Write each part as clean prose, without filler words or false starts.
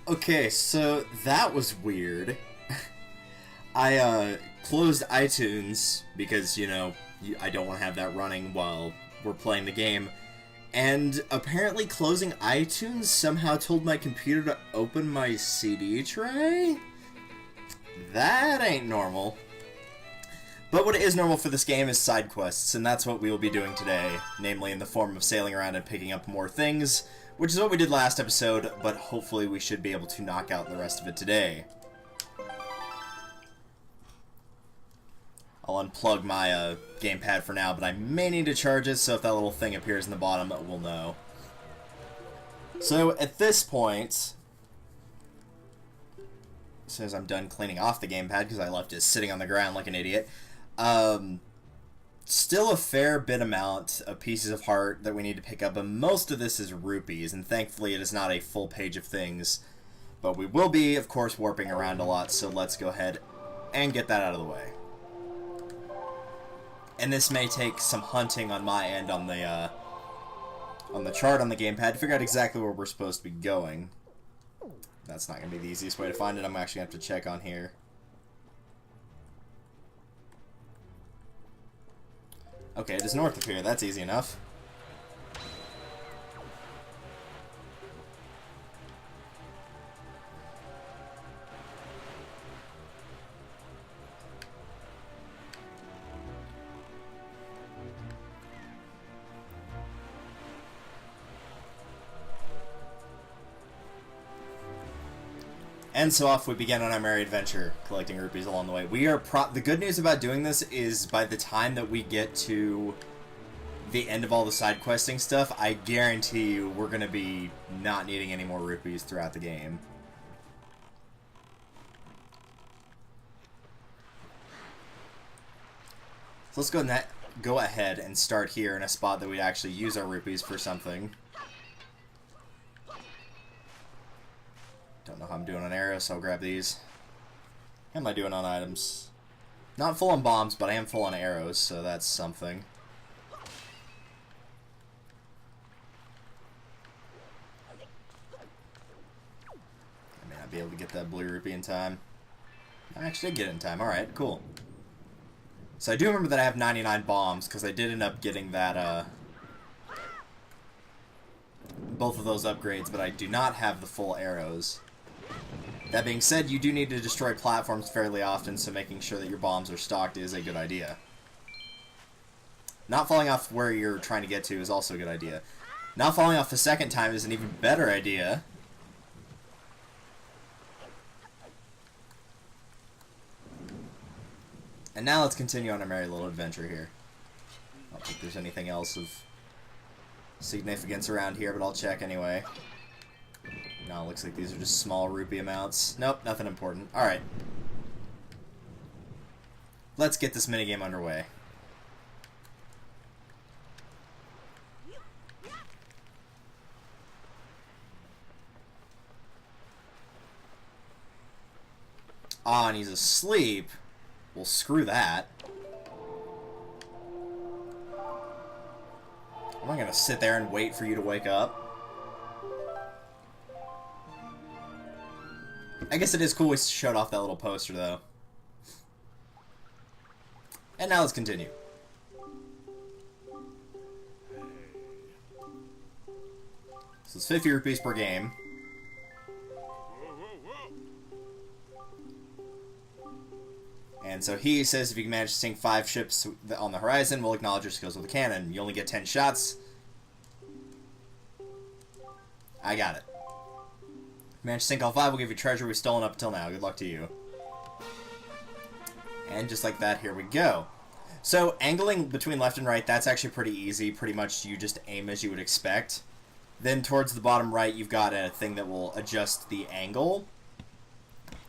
Okay, so that was weird. I closed iTunes because, I don't want to have that running while we're playing the game. And apparently closing iTunes somehow told my computer to open my CD tray? That ain't normal. But what is normal for this game is side quests, and that's what we will be doing today, namely in the form of sailing around and picking up more things, which is what we did last episode, but hopefully we should be able to knock out the rest of it today. I'll unplug my gamepad for now, but I may need to charge it, so if that little thing appears in the bottom, we'll know. So at this point, as soon as I'm done cleaning off the gamepad, because I left it sitting on the ground like an idiot, still a fair bit amount of pieces of heart that we need to pick up, and most of this is rupees, and thankfully it is not a full page of things. But we will be, of course, warping around a lot, so let's go ahead and get that out of the way. And this may take some hunting on my end on the chart on the gamepad to figure out exactly where we're supposed to be going. That's not going to be the easiest way to find it. I'm actually going to have to check on here. Okay, it is north of here. That's easy enough. And so off we begin on our merry adventure, collecting rupees along the way. The good news about doing this is by the time that we get to the end of all the side questing stuff, I guarantee you we're going to be not needing any more rupees throughout the game. So let's go ahead and start here in a spot that we actually use our rupees for something. Don't know how I'm doing on arrows, so I'll grab these. How am I doing on items? Not full on bombs, but I am full on arrows, so that's something. I may not be able to get that blue rupee in time. I actually did get it in time. Alright, cool. So I do remember that I have 99 bombs, because I did end up getting that, both of those upgrades, but I do not have the full arrows. That being said, you do need to destroy platforms fairly often, so making sure that your bombs are stocked is a good idea. Not falling off where you're trying to get to is also a good idea. Not falling off the second time is an even better idea. And now let's continue on our merry little adventure here. I don't think there's anything else of significance around here, but I'll check anyway. No, it looks like these are just small rupee amounts. Nope, nothing important. Alright. Let's get this minigame underway. Ah, and he's asleep. Well, screw that. Am I gonna sit there and wait for you to wake up? I guess it is cool we showed off that little poster, though. And now let's continue. So it's 50 rupees per game. And so he says if you can manage to sink 5 ships on the horizon, we'll acknowledge your skills with a cannon. You only get 10 shots. I got it. Manage to sink all 5, we'll give you treasure we've stolen up until now. Good luck to you. And just like that, here we go. So, angling between left and right, that's actually pretty easy. Pretty much you just aim as you would expect. Then towards the bottom right, you've got a thing that will adjust the angle.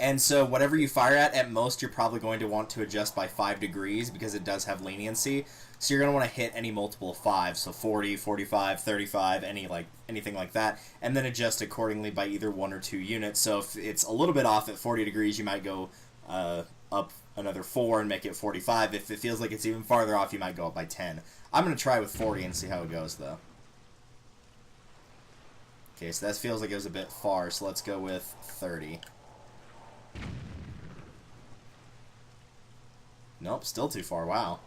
And so whatever you fire at most you're probably going to want to adjust by 5 degrees because it does have leniency. So you're going to want to hit any multiple of 5, so 40, 45, 35, anything like that, and then adjust accordingly by either 1 or 2 units. So if it's a little bit off at 40 degrees, you might go up another 4 and make it 45. If it feels like it's even farther off, you might go up by 10. I'm going to try with 40 and see how it goes, though. Okay, so that feels like it was a bit far, so let's go with 30. Nope, still too far. Wow.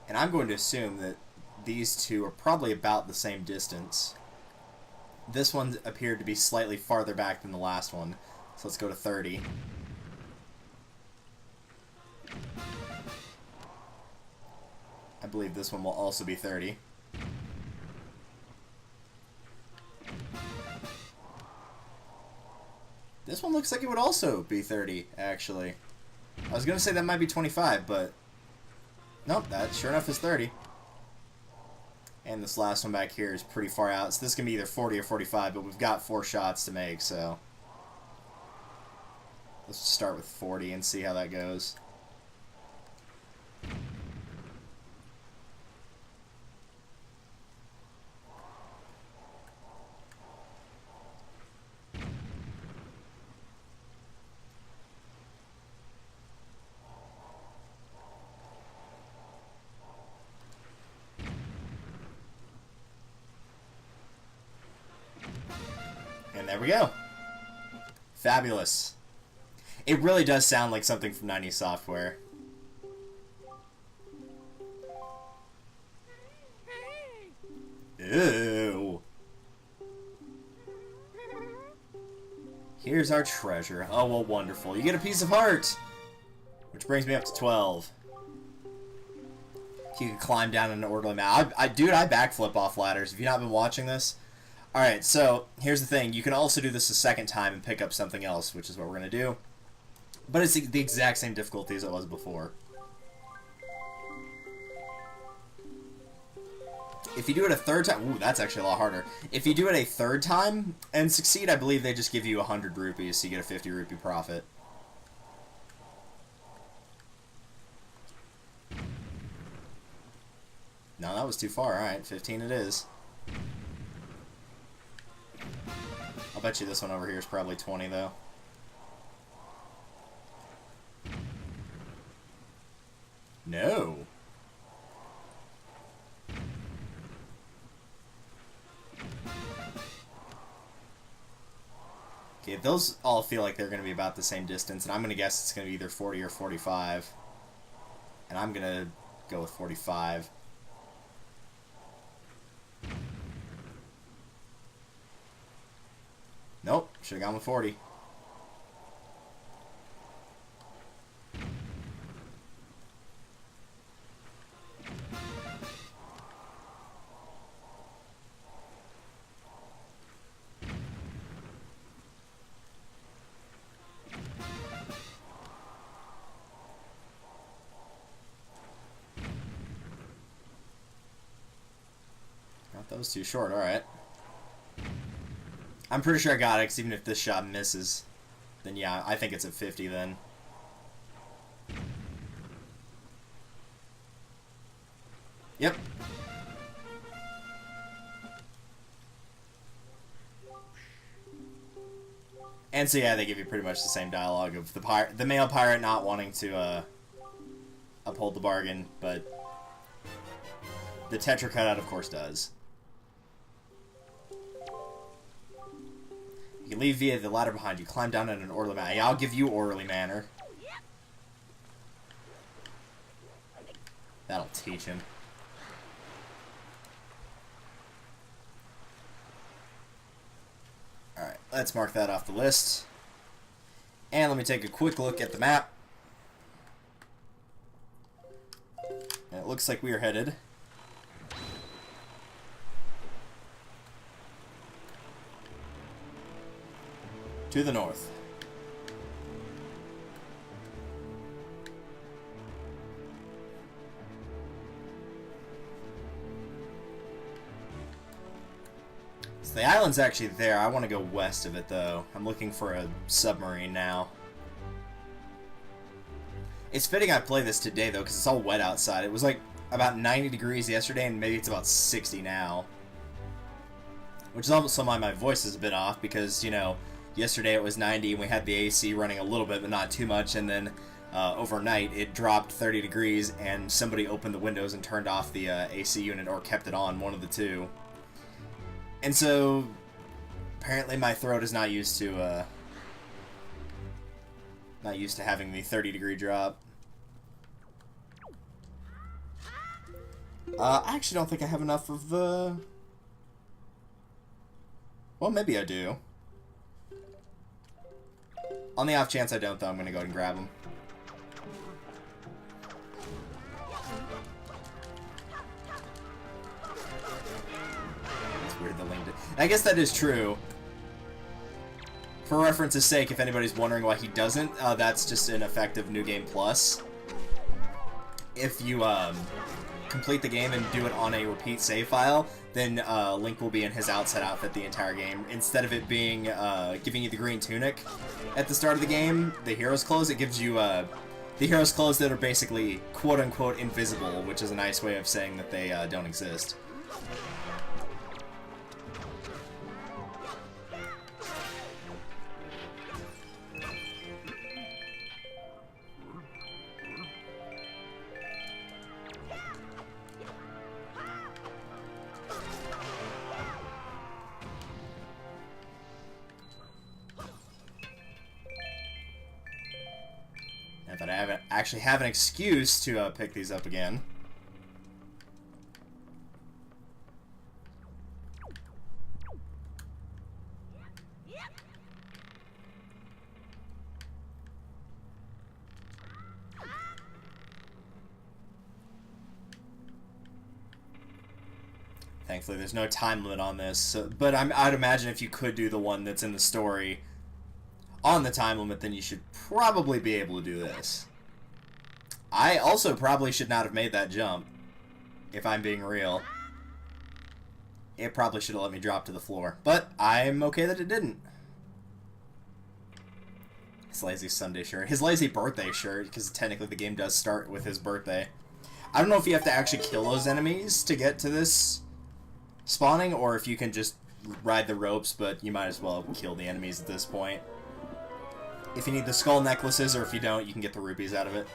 And I'm going to assume that these two are probably about the same distance. This one appeared to be slightly farther back than the last one. So let's go to 30. I believe this one will also be 30. This one looks like it would also be 30, actually. I was going to say that might be 25, but... Nope, that sure enough is 30. And this last one back here is pretty far out, so this can be either 40 or 45, but we've got 4 shots to make, so... Let's start with 40 and see how that goes. And there we go. Fabulous. It really does sound like something from 90s software. Ew. Here's our treasure. Oh, well, wonderful. You get a piece of heart! Which brings me up to 12. You can climb down an orderly map. Dude, I backflip off ladders. Have you not been watching this? Alright, so here's the thing. You can also do this a second time and pick up something else, which is what we're going to do. But it's the exact same difficulty as it was before. If you do it a third time... Ooh, that's actually a lot harder. If you do it a third time and succeed, I believe they just give you 100 rupees, so you get a 50 rupee profit. No, that was too far. Alright, 15 it is. I'll bet you this one over here is probably 20, though. No. Okay, those all feel like they're going to be about the same distance, and I'm going to guess it's going to be either 40 or 45. And I'm going to go with 45. Nope, should have gone with 40. That was too short, alright. I'm pretty sure I got it, because even if this shot misses, then yeah, I think it's at 50 then. Yep. And so yeah, they give you pretty much the same dialogue of the male pirate not wanting to uphold the bargain, but the Tetra cutout of course does. You can leave via the ladder behind you. Climb down in an orderly manner. Yeah, I'll give you orderly manner. That'll teach him. Alright, let's mark that off the list. And let me take a quick look at the map. And it looks like we are headed to the north. So the island's actually there. I want to go west of it, though. I'm looking for a submarine now. It's fitting I play this today, though, because it's all wet outside. It was like about 90 degrees yesterday, and maybe it's about 60 now. Which is also why my voice is a bit off, because, you know, yesterday it was 90 and we had the AC running a little bit, but not too much, and then overnight, it dropped 30 degrees, and somebody opened the windows and turned off the AC unit, or kept it on, one of the two. And so, apparently my throat is not used to having the 30-degree drop. I actually don't think I have enough of the... Well, maybe I do. On the off chance I don't, though, I'm going to go ahead and grab them. It's weird the link did. I guess that is true. For reference's sake, if anybody's wondering why he doesn't, that's just an effect of New Game Plus. If you complete the game and do it on a repeat save file, then Link will be in his outset outfit the entire game. Instead of it being giving you the green tunic at the start of the game, the hero's clothes, it gives you the hero's clothes that are basically quote-unquote invisible, which is a nice way of saying that they don't exist. But I actually have an excuse to pick these up again. Thankfully, there's no time limit on this, so, but I'd imagine if you could do the one that's in the story on the time limit, then you should probably be able to do this. I also probably should not have made that jump, if I'm being real. It probably should have let me drop to the floor, but I'm okay that it didn't. His lazy Sunday shirt. His lazy birthday shirt, because technically the game does start with his birthday. I don't know if you have to actually kill those enemies to get to this spawning, or if you can just ride the ropes, but you might as well kill the enemies at this point. If you need the skull necklaces, or if you don't, you can get the rupees out of it.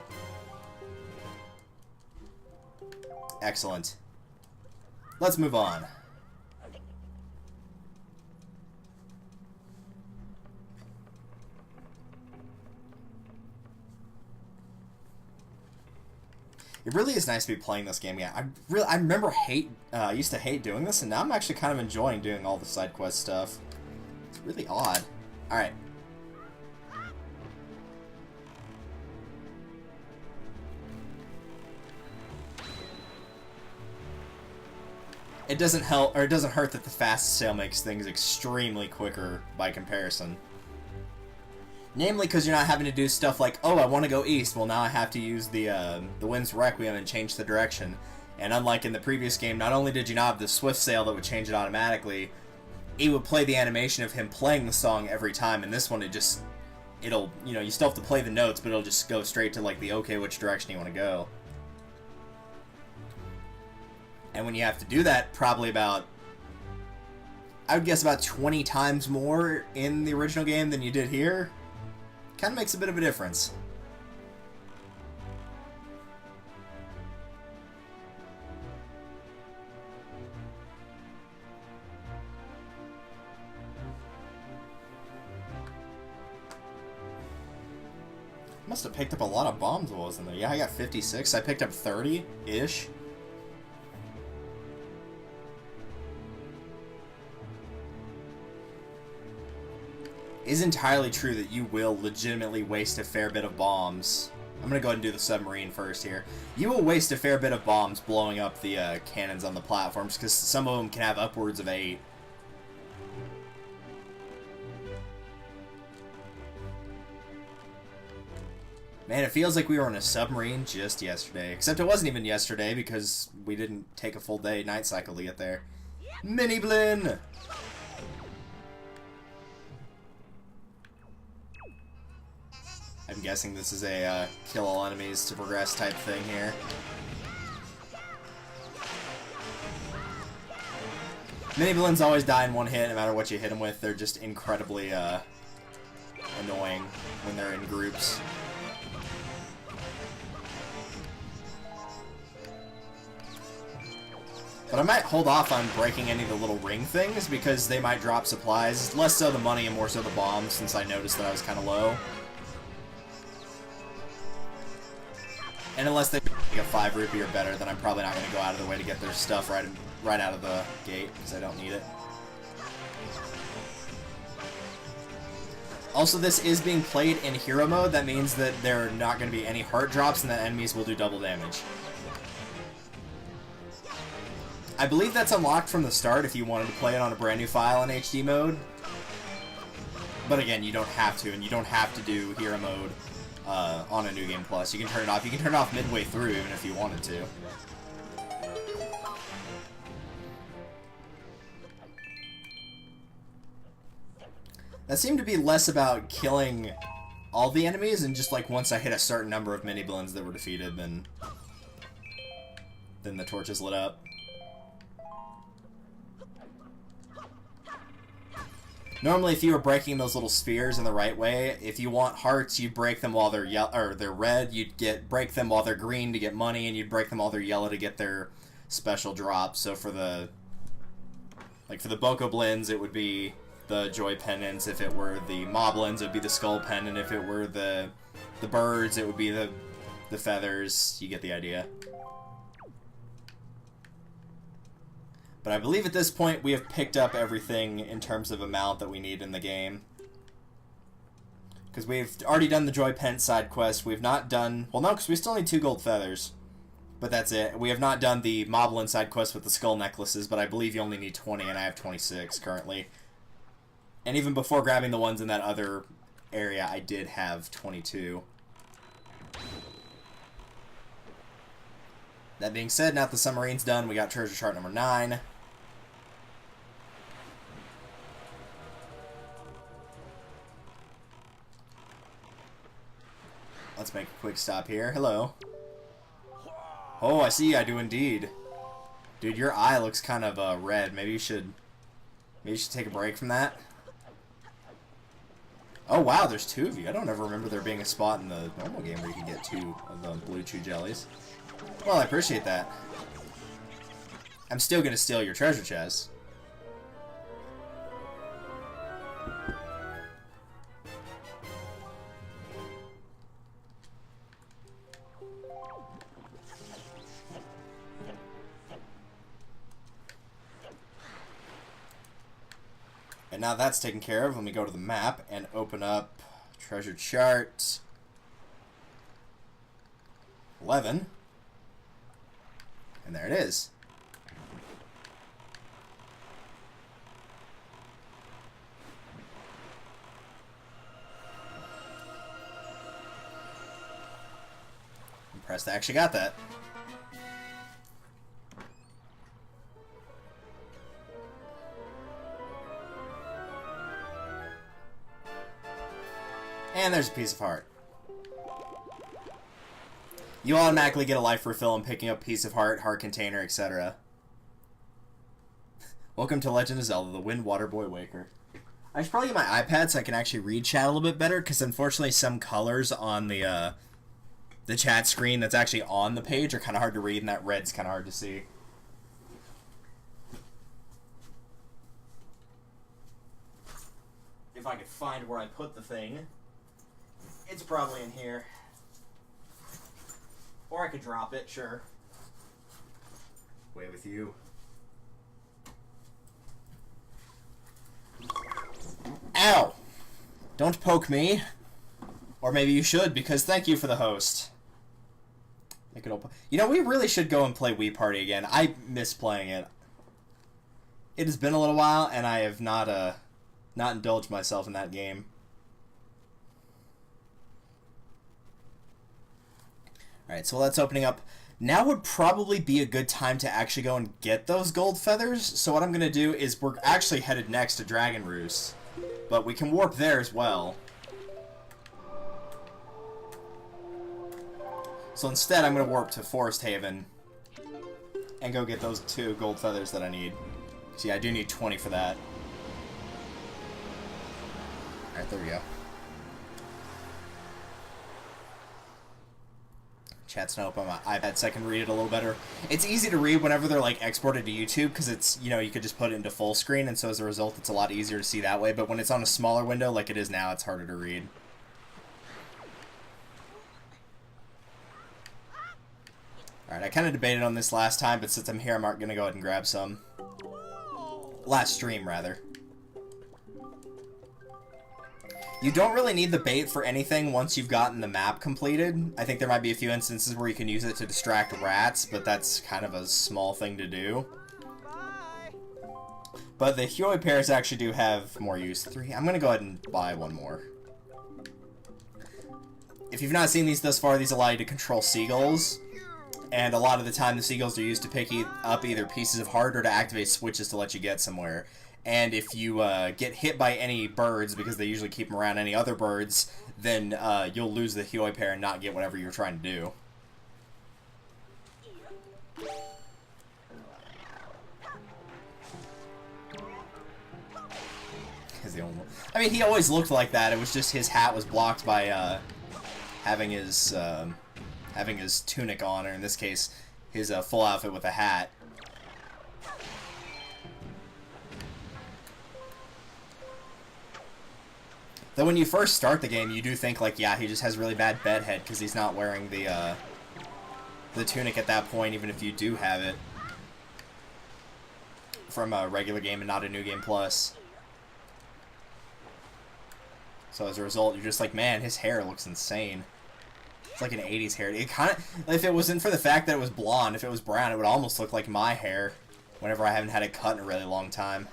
Excellent. Let's move on. It really is nice to be playing this game again. I remember I used to hate doing this, and now I'm actually kind of enjoying doing all the side quest stuff. It's really odd. All right. It doesn't help, or it doesn't hurt that the fast sail makes things extremely quicker by comparison. Namely, because you're not having to do stuff like, oh, I want to go east. Well, now I have to use the Wind's Requiem and change the direction. And unlike in the previous game, not only did you not have the swift sail that would change it automatically, it would play the animation of him playing the song every time. And this one, it'll, you know, you still have to play the notes, but it'll just go straight to like the okay, which direction you want to go. And when you have to do that, probably about, I would guess about 20 times more in the original game than you did here, kind of makes a bit of a difference. Must have picked up a lot of bombs while I was in there. Yeah, I got 56. I picked up 30-ish. It is entirely true that you will legitimately waste a fair bit of bombs. I'm going to go ahead and do the submarine first here. You will waste a fair bit of bombs blowing up the cannons on the platforms, because some of them can have upwards of 8. Man, it feels like we were in a submarine just yesterday. Except it wasn't even yesterday, because we didn't take a full day night cycle to get there. Mini Blin! I'm guessing this is a kill all enemies to progress type thing here. Mini Blins always die in one hit no matter what you hit them with. They're just incredibly annoying when they're in groups. But I might hold off on breaking any of the little ring things, because they might drop supplies. Less so the money and more so the bombs, since I noticed that I was kind of low. And unless they make a 5 rupee or better, then I'm probably not going to go out of the way to get their stuff right out of the gate, because I don't need it. Also, this is being played in hero mode. That means that there are not going to be any heart drops and that enemies will do double damage. I believe that's unlocked from the start if you wanted to play it on a brand new file in HD mode. But again, you don't have to, and you don't have to do hero mode on a New Game Plus. You can turn it off. You can turn it off midway through even if you wanted to. That seemed to be less about killing all the enemies and just like once I hit a certain number of mini villains that were defeated, then the torches lit up. Normally, if you were breaking those little spheres in the right way, if you want hearts, you'd break them while they're they're red. You'd break them while they're green to get money, and you'd break them while they're yellow to get their special drops. So for the Bokoblins, it would be the Joy Pendants. If it were the Moblins, it would be the Skull Pendant. If it were the birds, it would be the feathers. You get the idea. But I believe at this point we have picked up everything in terms of amount that we need in the game. Because we've already done the Joy Pendant side quest. We've not done... Well, no, because we still need 2 gold feathers. But that's it. We have not done the Moblin side quest with the skull necklaces, but I believe you only need 20, and I have 26 currently. And even before grabbing the ones in that other area, I did have 22. That being said, now that the submarine's done, we got treasure chart number 9. Let's make a quick stop here. Hello. Oh, I see. I do indeed. Dude, your eye looks kind of red. Maybe you should take a break from that. Oh, wow, there's 2 of you. I don't ever remember there being a spot in the normal game where you can get 2 of the blue chew jellies. Well, I appreciate that. I'm still gonna steal your treasure chest. And now that's taken care of, let me go to the map and open up treasure chart 11. And there it is. Impressed I actually got that. And there's a piece of heart. You automatically get a life refill on picking up piece of heart, heart container, etc. Welcome to Legend of Zelda, the Wind Water Boy Waker. I should probably get my iPad so I can actually read chat a little bit better, because unfortunately some colors on the chat screen that's actually on the page are kind of hard to read, and that red's kind of hard to see. If I could find where I put the thing. It's probably in here. Or I could drop it, sure. Way with you. Ow! Don't poke me. Or maybe you should, because thank you for the host. You know, we really should go and play Wii Party again. I miss playing it. It has been a little while, and I have not indulged myself in that game. Alright, so that's opening up. Now would probably be a good time to actually go and get those gold feathers. So what I'm going to do is we're actually headed next to Dragon Roost. But we can warp there as well. So instead I'm going to warp to Forest Haven. And go get those 2 gold feathers that I need. See, I do need 20 for that. Alright, there we go. Chat's not open on my iPad, so I can read it a little better. It's easy to read whenever they're like exported to YouTube because it's, you know, you could just put it into full screen, and so as a result, it's a lot easier to see that way. But when it's on a smaller window like it is now, it's harder to read. Alright, I kind of debated on this last time, but since I'm here, I'm going to go ahead and grab some. Last stream, rather. You don't really need the bait for anything once you've gotten the map completed. I think there might be a few instances where you can use it to distract rats, but that's kind of a small thing to do. But the Huey pairs actually do have more use. 3. I'm going to go ahead and buy one more. If you've not seen these thus far, these allow you to control seagulls. And a lot of the time, the seagulls are used to pick up either pieces of heart or to activate switches to let you get somewhere. And if you get hit by any birds, because they usually keep them around any other birds, then you'll lose the Huey pair and not get whatever you're trying to do. I mean, he always looked like that. It was just his hat was blocked by having his tunic on, or in this case, his full outfit with a hat. Though when you first start the game, you do think, like, yeah, he just has really bad bedhead because he's not wearing the tunic at that point, even if you do have it from a regular game and not a New Game Plus. So as a result, you're just like, man, his hair looks insane. It's like an 80s hair. It kind of, if it wasn't for the fact that it was blonde, if it was brown, it would almost look like my hair whenever I haven't had it cut in a really long time.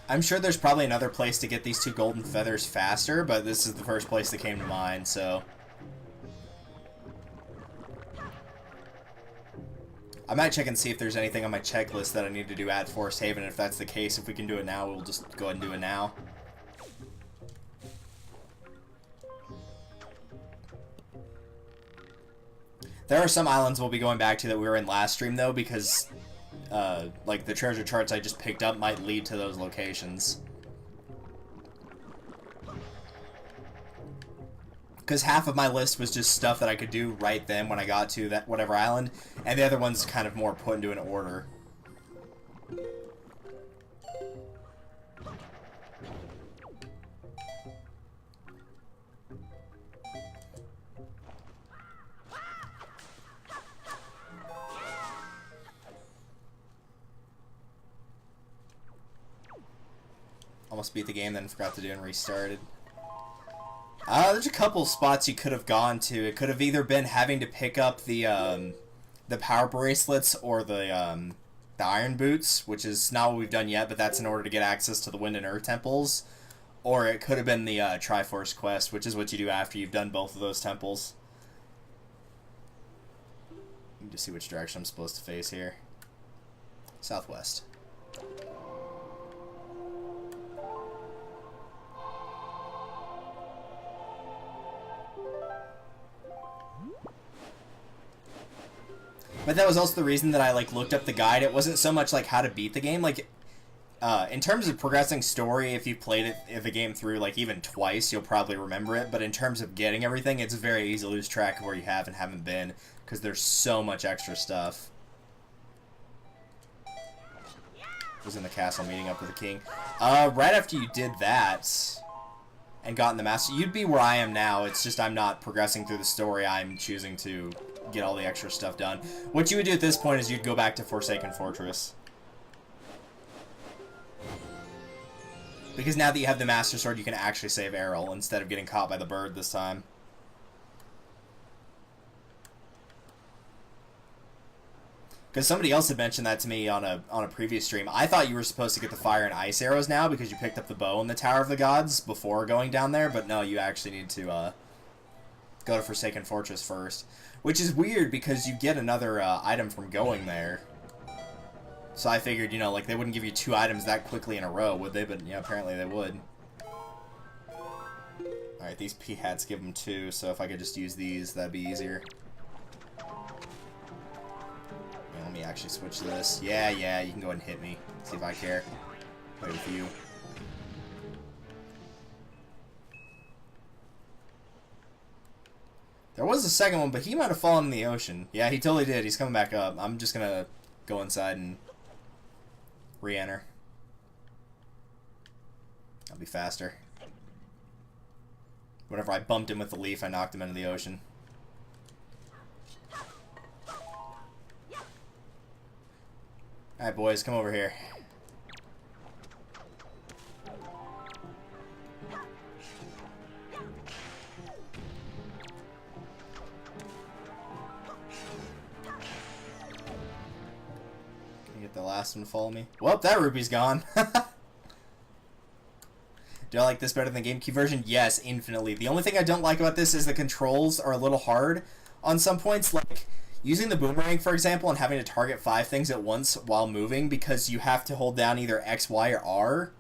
I'm sure there's probably another place to get these 2 golden feathers faster, but this is the first place that came to mind, so... I might check and see if there's anything on my checklist that I need to do at Forest Haven. If that's the case, if we can do it now, we'll just go ahead and do it now. There are some islands we'll be going back to that we were in last stream, though, because, like, the treasure charts I just picked up might lead to those locations. Because half of my list was just stuff that I could do right then when I got to that whatever island, and the other one's kind of more put into an order. Almost beat the game, then forgot to do and restarted. There's a couple spots you could have gone to. It could have either been having to pick up the power bracelets or the iron boots, which is not what we've done yet, but that's in order to get access to the Wind and Earth temples. Or it could have been the Triforce quest, which is what you do after you've done both of those temples. Let me just see which direction I'm supposed to face here. Southwest. But that was also the reason that I, like, looked up the guide. It wasn't so much, like, how to beat the game. Like, in terms of progressing story, if you played the game through, like, even twice, you'll probably remember it. But in terms of getting everything, it's very easy to lose track of where you have and haven't been, because there's so much extra stuff. Was in the castle meeting up with the king. Right after you did that and gotten the master, you'd be where I am now. It's just I'm not progressing through the story. I'm choosing to get all the extra stuff done. What you would do at this point is you'd go back to Forsaken Fortress. Because now that you have the Master Sword, you can actually save Errol instead of getting caught by the bird this time. Because somebody else had mentioned that to me on a previous stream. I thought you were supposed to get the fire and ice arrows now because you picked up the bow in the Tower of the Gods before going down there, but no, you actually need to go to Forsaken Fortress first. Which is weird because you get another item from going there. So I figured, you know, like they wouldn't give you 2 items that quickly in a row, would they? But yeah, apparently they would. Alright, these pea hats give them 2, so if I could just use these, that'd be easier. Let me actually switch this. Yeah, you can go ahead and hit me. See if I care. Play with you. There was a second one, but he might have fallen in the ocean. Yeah, he totally did. He's coming back up. I'm just gonna go inside and re-enter. I'll be faster. Whenever I bumped him with the leaf, I knocked him into the ocean. Alright, boys, come over here. The last one to follow me. Well, that rupee's gone. Do I like this better than the GameCube version? Yes, infinitely. The only thing I don't like about this is the controls are a little hard on some points. Like, using the boomerang, for example, and having to target 5 things at once while moving because you have to hold down either X, Y, or R,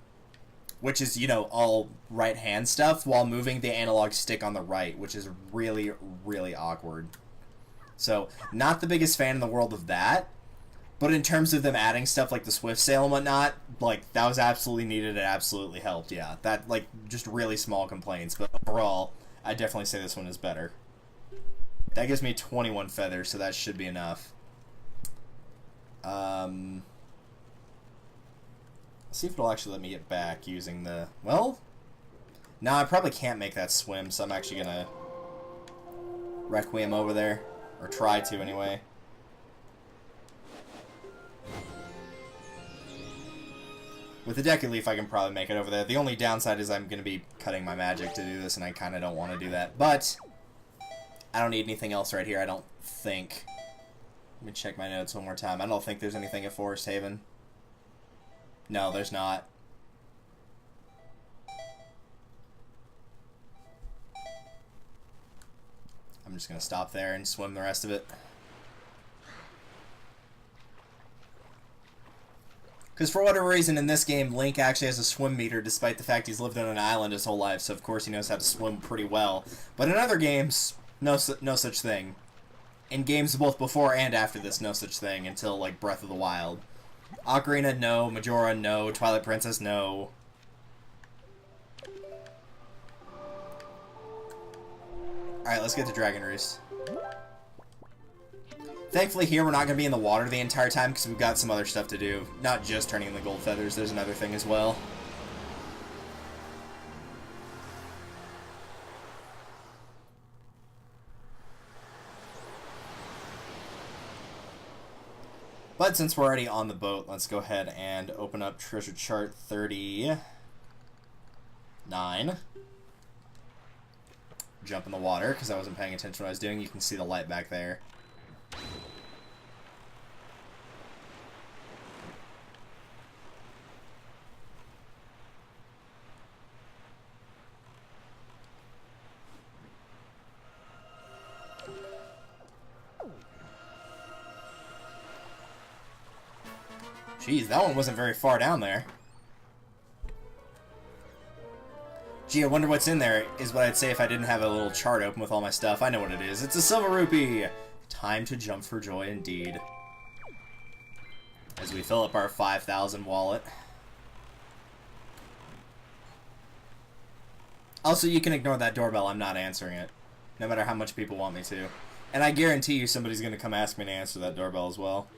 which is, you know, all right-hand stuff, while moving the analog stick on the right, which is really, really awkward. So, not the biggest fan in the world of that. But in terms of them adding stuff like the Swift Sail and whatnot, like, that was absolutely needed. It absolutely helped, yeah. That, like, just really small complaints. But overall, I'd definitely say this one is better. That gives me 21 feathers, so that should be enough. Let's see if it'll actually let me get back using the... Well, no, I probably can't make that swim, so I'm actually gonna Requiem over there. Or try to, anyway. With the Deku Leaf, I can probably make it over there. The only downside is I'm going to be cutting my magic to do this, and I kind of don't want to do that. But I don't need anything else right here, I don't think. Let me check my notes one more time. I don't think there's anything at Forest Haven. No, there's not. I'm just going to stop there and swim the rest of it. Because for whatever reason, in this game, Link actually has a swim meter, despite the fact he's lived on an island his whole life, so of course he knows how to swim pretty well. But in other games, no such thing. In games both before and after this, no such thing, until, like, Breath of the Wild. Ocarina, no. Majora, no. Twilight Princess, no. Alright, let's get to Dragon Roost. Thankfully here we're not going to be in the water the entire time because we've got some other stuff to do. Not just turning in the gold feathers, there's another thing as well. But since we're already on the boat, let's go ahead and open up Treasure Chart 39. Jump in the water because I wasn't paying attention to what I was doing. You can see the light back there. Jeez, that one wasn't very far down there. Gee, I wonder what's in there, is what I'd say if I didn't have a little chart open with all my stuff. I know what it is. It's a silver rupee! Time to jump for joy indeed. As we fill up our 5,000 wallet. Also, you can ignore that doorbell. I'm not answering it. No matter how much people want me to. And I guarantee you somebody's going to come ask me to answer that doorbell as well.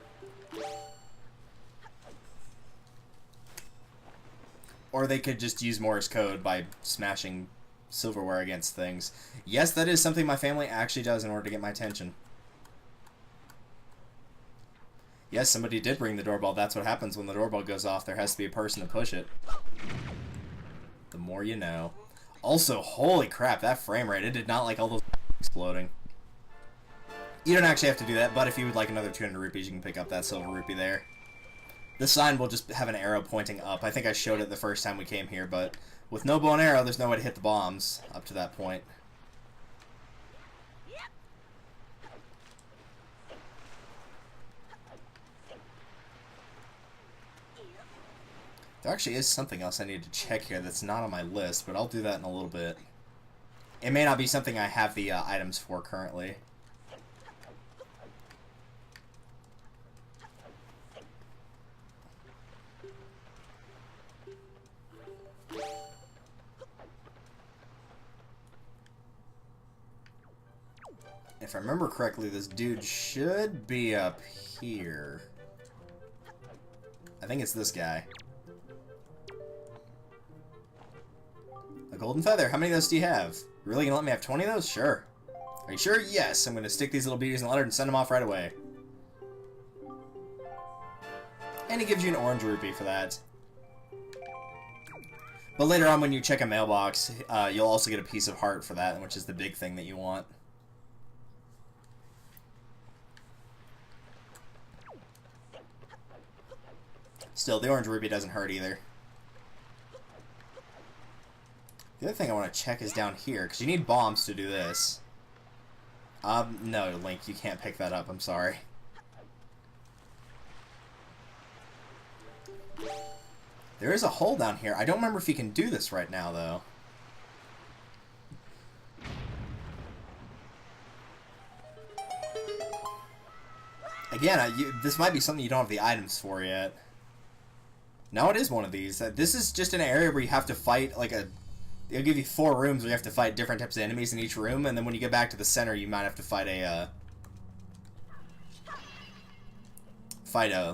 Or they could just use Morse code by smashing silverware against things. Yes, that is something my family actually does in order to get my attention. Yes, somebody did ring the doorbell. That's what happens when the doorbell goes off. There has to be a person to push it. The more you know. Also, holy crap, that frame rate. It did not like all those exploding. You don't actually have to do that, but if you would like another 200 rupees, you can pick up that silver rupee there. The sign will just have an arrow pointing up. I think I showed it the first time we came here, but with no bow and arrow, there's no way to hit the bombs up to that point. There actually is something else I need to check here that's not on my list, but I'll do that in a little bit. It may not be something I have the items for currently. If I remember correctly, this dude should be up here. I think it's this guy. A golden feather. How many of those do you have? You really gonna let me have 20 of those? Sure. Are you sure? Yes. I'm gonna stick these little beauties in the letter and send them off right away. And he gives you an orange rupee for that. But later on, when you check a mailbox, you'll also get a piece of heart for that, which is the big thing that you want. Still, the orange rupee doesn't hurt either. The other thing I want to check is down here, because you need bombs to do this. No, Link, you can't pick that up, I'm sorry. There is a hole down here. I don't remember if you can do this right now, though. Again, this might be something you don't have the items for yet. No, it is one of these. This is just an area where you have to fight, like a... It'll give you 4 rooms where you have to fight different types of enemies in each room, and then when you get back to the center, you might have to fight a,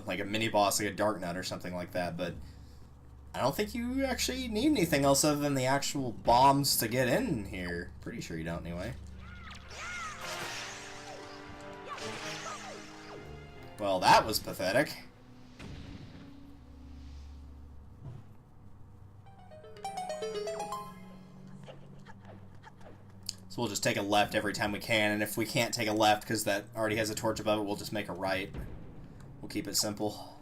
like a mini-boss, like a Dark Nut or something like that, but... I don't think you actually need anything else other than the actual bombs to get in here. Pretty sure you don't, anyway. Well, that was pathetic. So we'll just take a left every time we can, and if we can't take a left because that already has a torch above it, we'll just make a right. We'll keep it simple.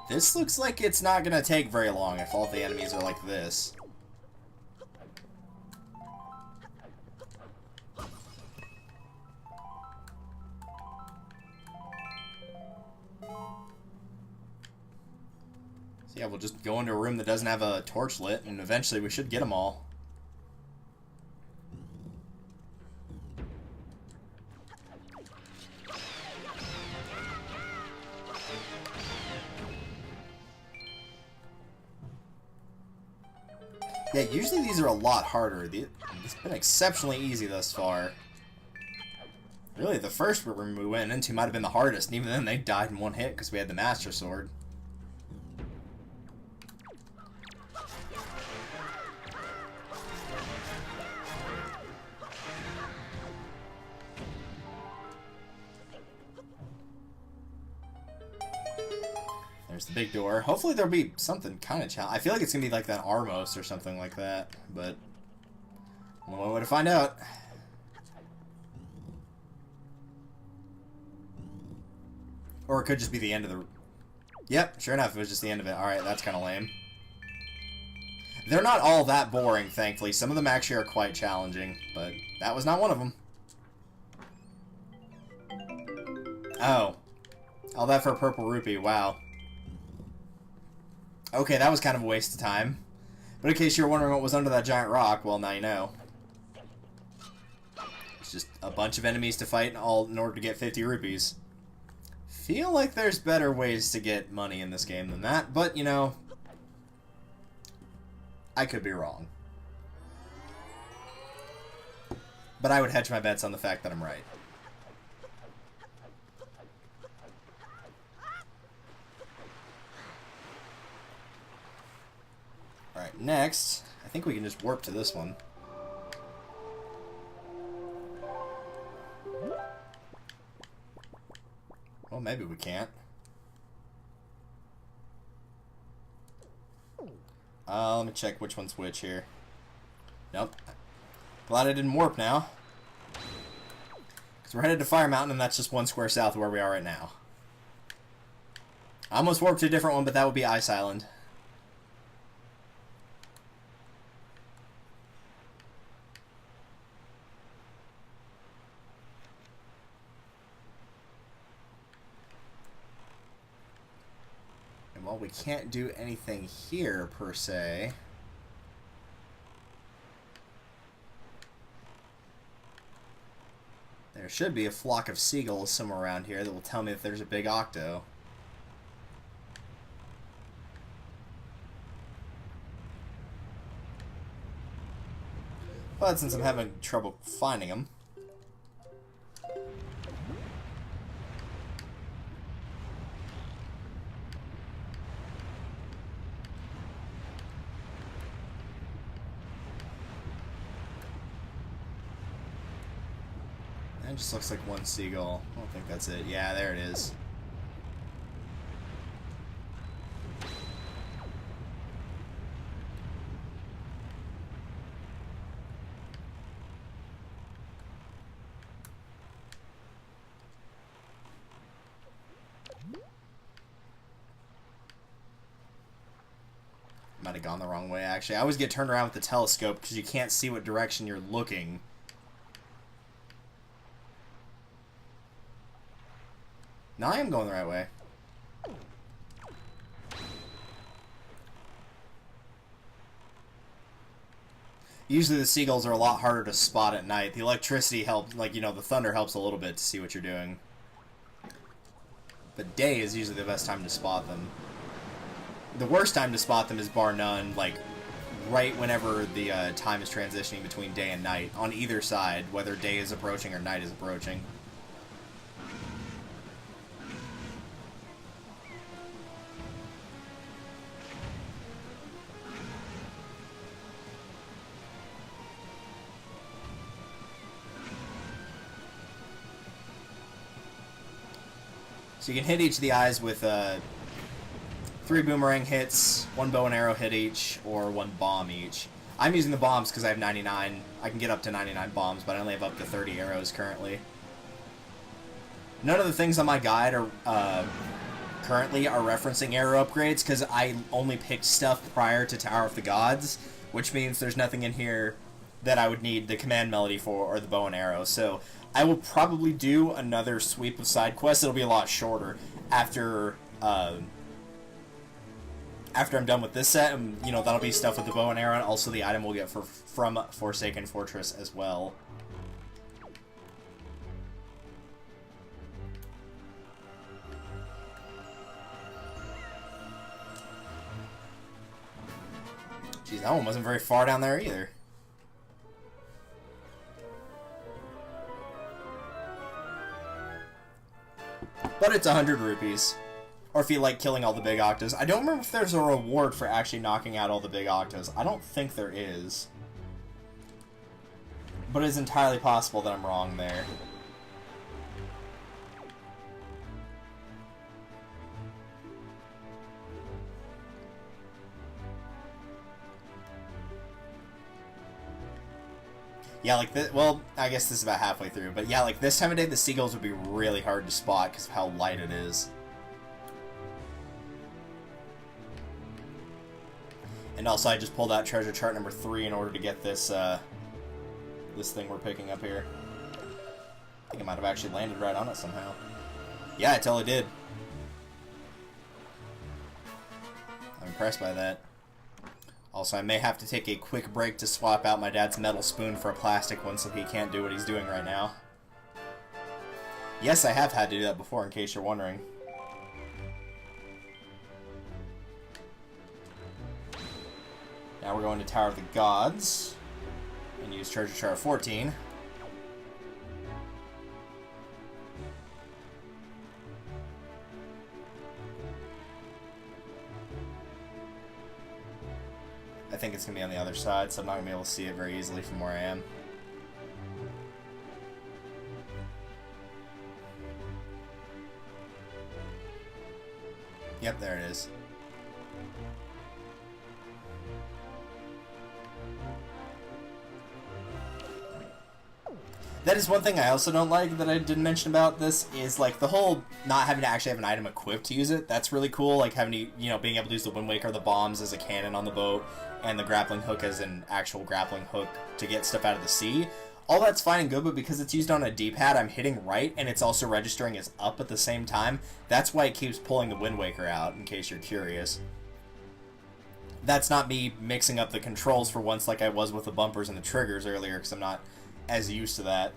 This looks like it's not going to take very long if all the enemies are like this. So yeah, we'll just go into a room that doesn't have a torch lit, and eventually we should get them all. Yeah, usually these are a lot harder. It's been exceptionally easy thus far. Really, the first room we went into might have been the hardest, and even then they died in one hit because we had the Master Sword. There's the big door. Hopefully there'll be something kind of challenging. I feel like it's going to be like that Armos or something like that, but only one way to find out. Or it could just be the end of the... Yep, sure enough, it was just the end of it. Alright, that's kind of lame. They're not all that boring, thankfully. Some of them actually are quite challenging, but that was not one of them. Oh. All that for a purple rupee, wow. Okay, that was kind of a waste of time. But in case you're wondering what was under that giant rock, well, now you know. It's just a bunch of enemies to fight all in order to get 50 rupees. Feel like there's better ways to get money in this game than that, but, you know, I could be wrong. But I would hedge my bets on the fact that I'm right. Alright, next, I think we can just warp to this one. Well, maybe we can't. Let me check which one's which here. Nope. Glad I didn't warp now. Because we're headed to Fire Mountain, and that's just 1 square south of where we are right now. I almost warped to a different one, but that would be Ice Island. Well, we can't do anything here, per se. There should be a flock of seagulls somewhere around here that will tell me if there's a big octo. But since I'm having trouble finding them... It just looks like one seagull. I don't think that's it. Yeah, there it is. Might have gone the wrong way, actually. I always get turned around with the telescope because you can't see what direction you're looking. No, I am going the right way. Usually the seagulls are a lot harder to spot at night. The electricity helps, like, you know, the thunder helps a little bit to see what you're doing. But day is usually the best time to spot them. The worst time to spot them is bar none, like, right whenever the time is transitioning between day and night, on either side, whether day is approaching or night is approaching. So you can hit each of the eyes with 3 boomerang hits, 1 bow and arrow hit each, or 1 bomb each. I'm using the bombs because I have 99. I can get up to 99 bombs, but I only have up to 30 arrows currently. None of the things on my guide are currently are referencing arrow upgrades because I only picked stuff prior to Tower of the Gods, which means there's nothing in here that I would need the command melody for or the bow and arrow. So I will probably do another sweep of side quests. It'll be a lot shorter after I'm done with this set, and you know, that'll be stuff with the bow and arrow, and also the item we'll get from Forsaken Fortress as well. Jeez, that one wasn't very far down there either. But it's 100 rupees. Or if you like killing all the big octas. I don't remember if there's a reward for actually knocking out all the big octas. I don't think there is. But it's entirely possible that I'm wrong there. Yeah, like this, well, I guess this is about halfway through, but yeah, like this time of day, the seagulls would be really hard to spot because of how light it is. And also, I just pulled out treasure chart number 3 in order to get this, this thing we're picking up here. I think I might have actually landed right on it somehow. Yeah, I totally did. I'm impressed by that. Also, I may have to take a quick break to swap out my dad's metal spoon for a plastic one so he can't do what he's doing right now. Yes, I have had to do that before, in case you're wondering. Now we're going to Tower of the Gods and use treasure chart 14. I think it's going to be on the other side, so I'm not going to be able to see it very easily from where I am. Yep, there it is. That is one thing I also don't like that I didn't mention about this, is like the whole not having to actually have an item equipped to use it. That's really cool, like having to, you know, being able to use the Wind Waker, the bombs as a cannon on the boat, and the grappling hook as an actual grappling hook to get stuff out of the sea. All that's fine and good, but because it's used on a D-pad, I'm hitting right, and it's also registering as up at the same time. That's why it keeps pulling the Wind Waker out, in case you're curious. That's not me mixing up the controls for once like I was with the bumpers and the triggers earlier, because I'm not as used to that.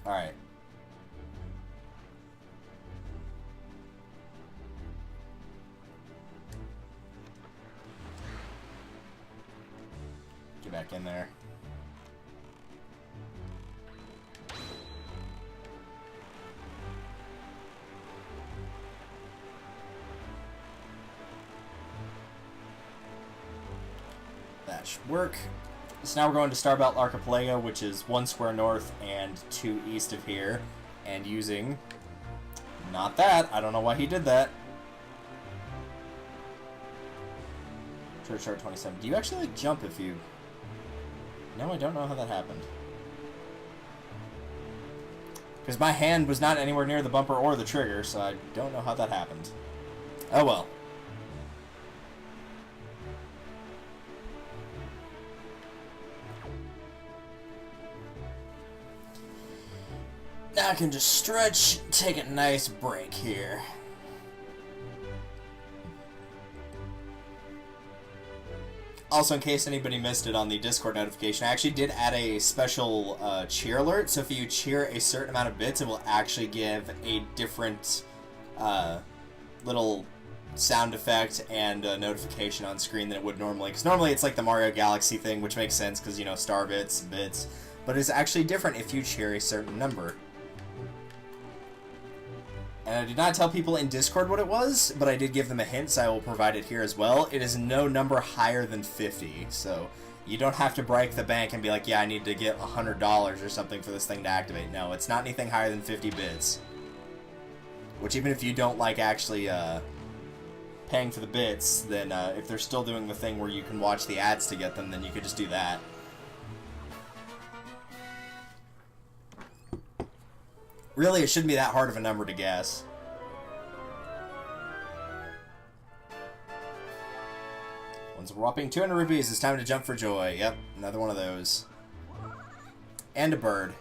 Alright. Get back in there. should work. So now we're going to Starbelt Archipelago, which is 1 square north and 2 east of here. And using... not that. I don't know why he did that. Church Chart 27. Do you actually, like, jump if you... No, I don't know how that happened. Because my hand was not anywhere near the bumper or the trigger, so I don't know how that happened. Oh well. Now I can just stretch, take a nice break here. Also, in case anybody missed it on the Discord notification, I actually did add a special cheer alert, so if you cheer a certain amount of bits, it will actually give a different little sound effect and notification on screen than it would normally. Because normally it's like the Mario Galaxy thing, which makes sense because, you know, star bits, bits. But it's actually different if you cheer a certain number. And I did not tell people in Discord what it was, but I did give them a hint, so I will provide it here as well. It is no number higher than 50, so you don't have to break the bank and be like, yeah, I need to get $100 or something for this thing to activate. No, it's not anything higher than 50 bits. Which, even if you don't like actually paying for the bits, then if they're still doing the thing where you can watch the ads to get them, then you could just do that. Really, it shouldn't be that hard of a number to guess. One's a whopping 200 rupees. It's time to jump for joy. Yep, another one of those. And a bird.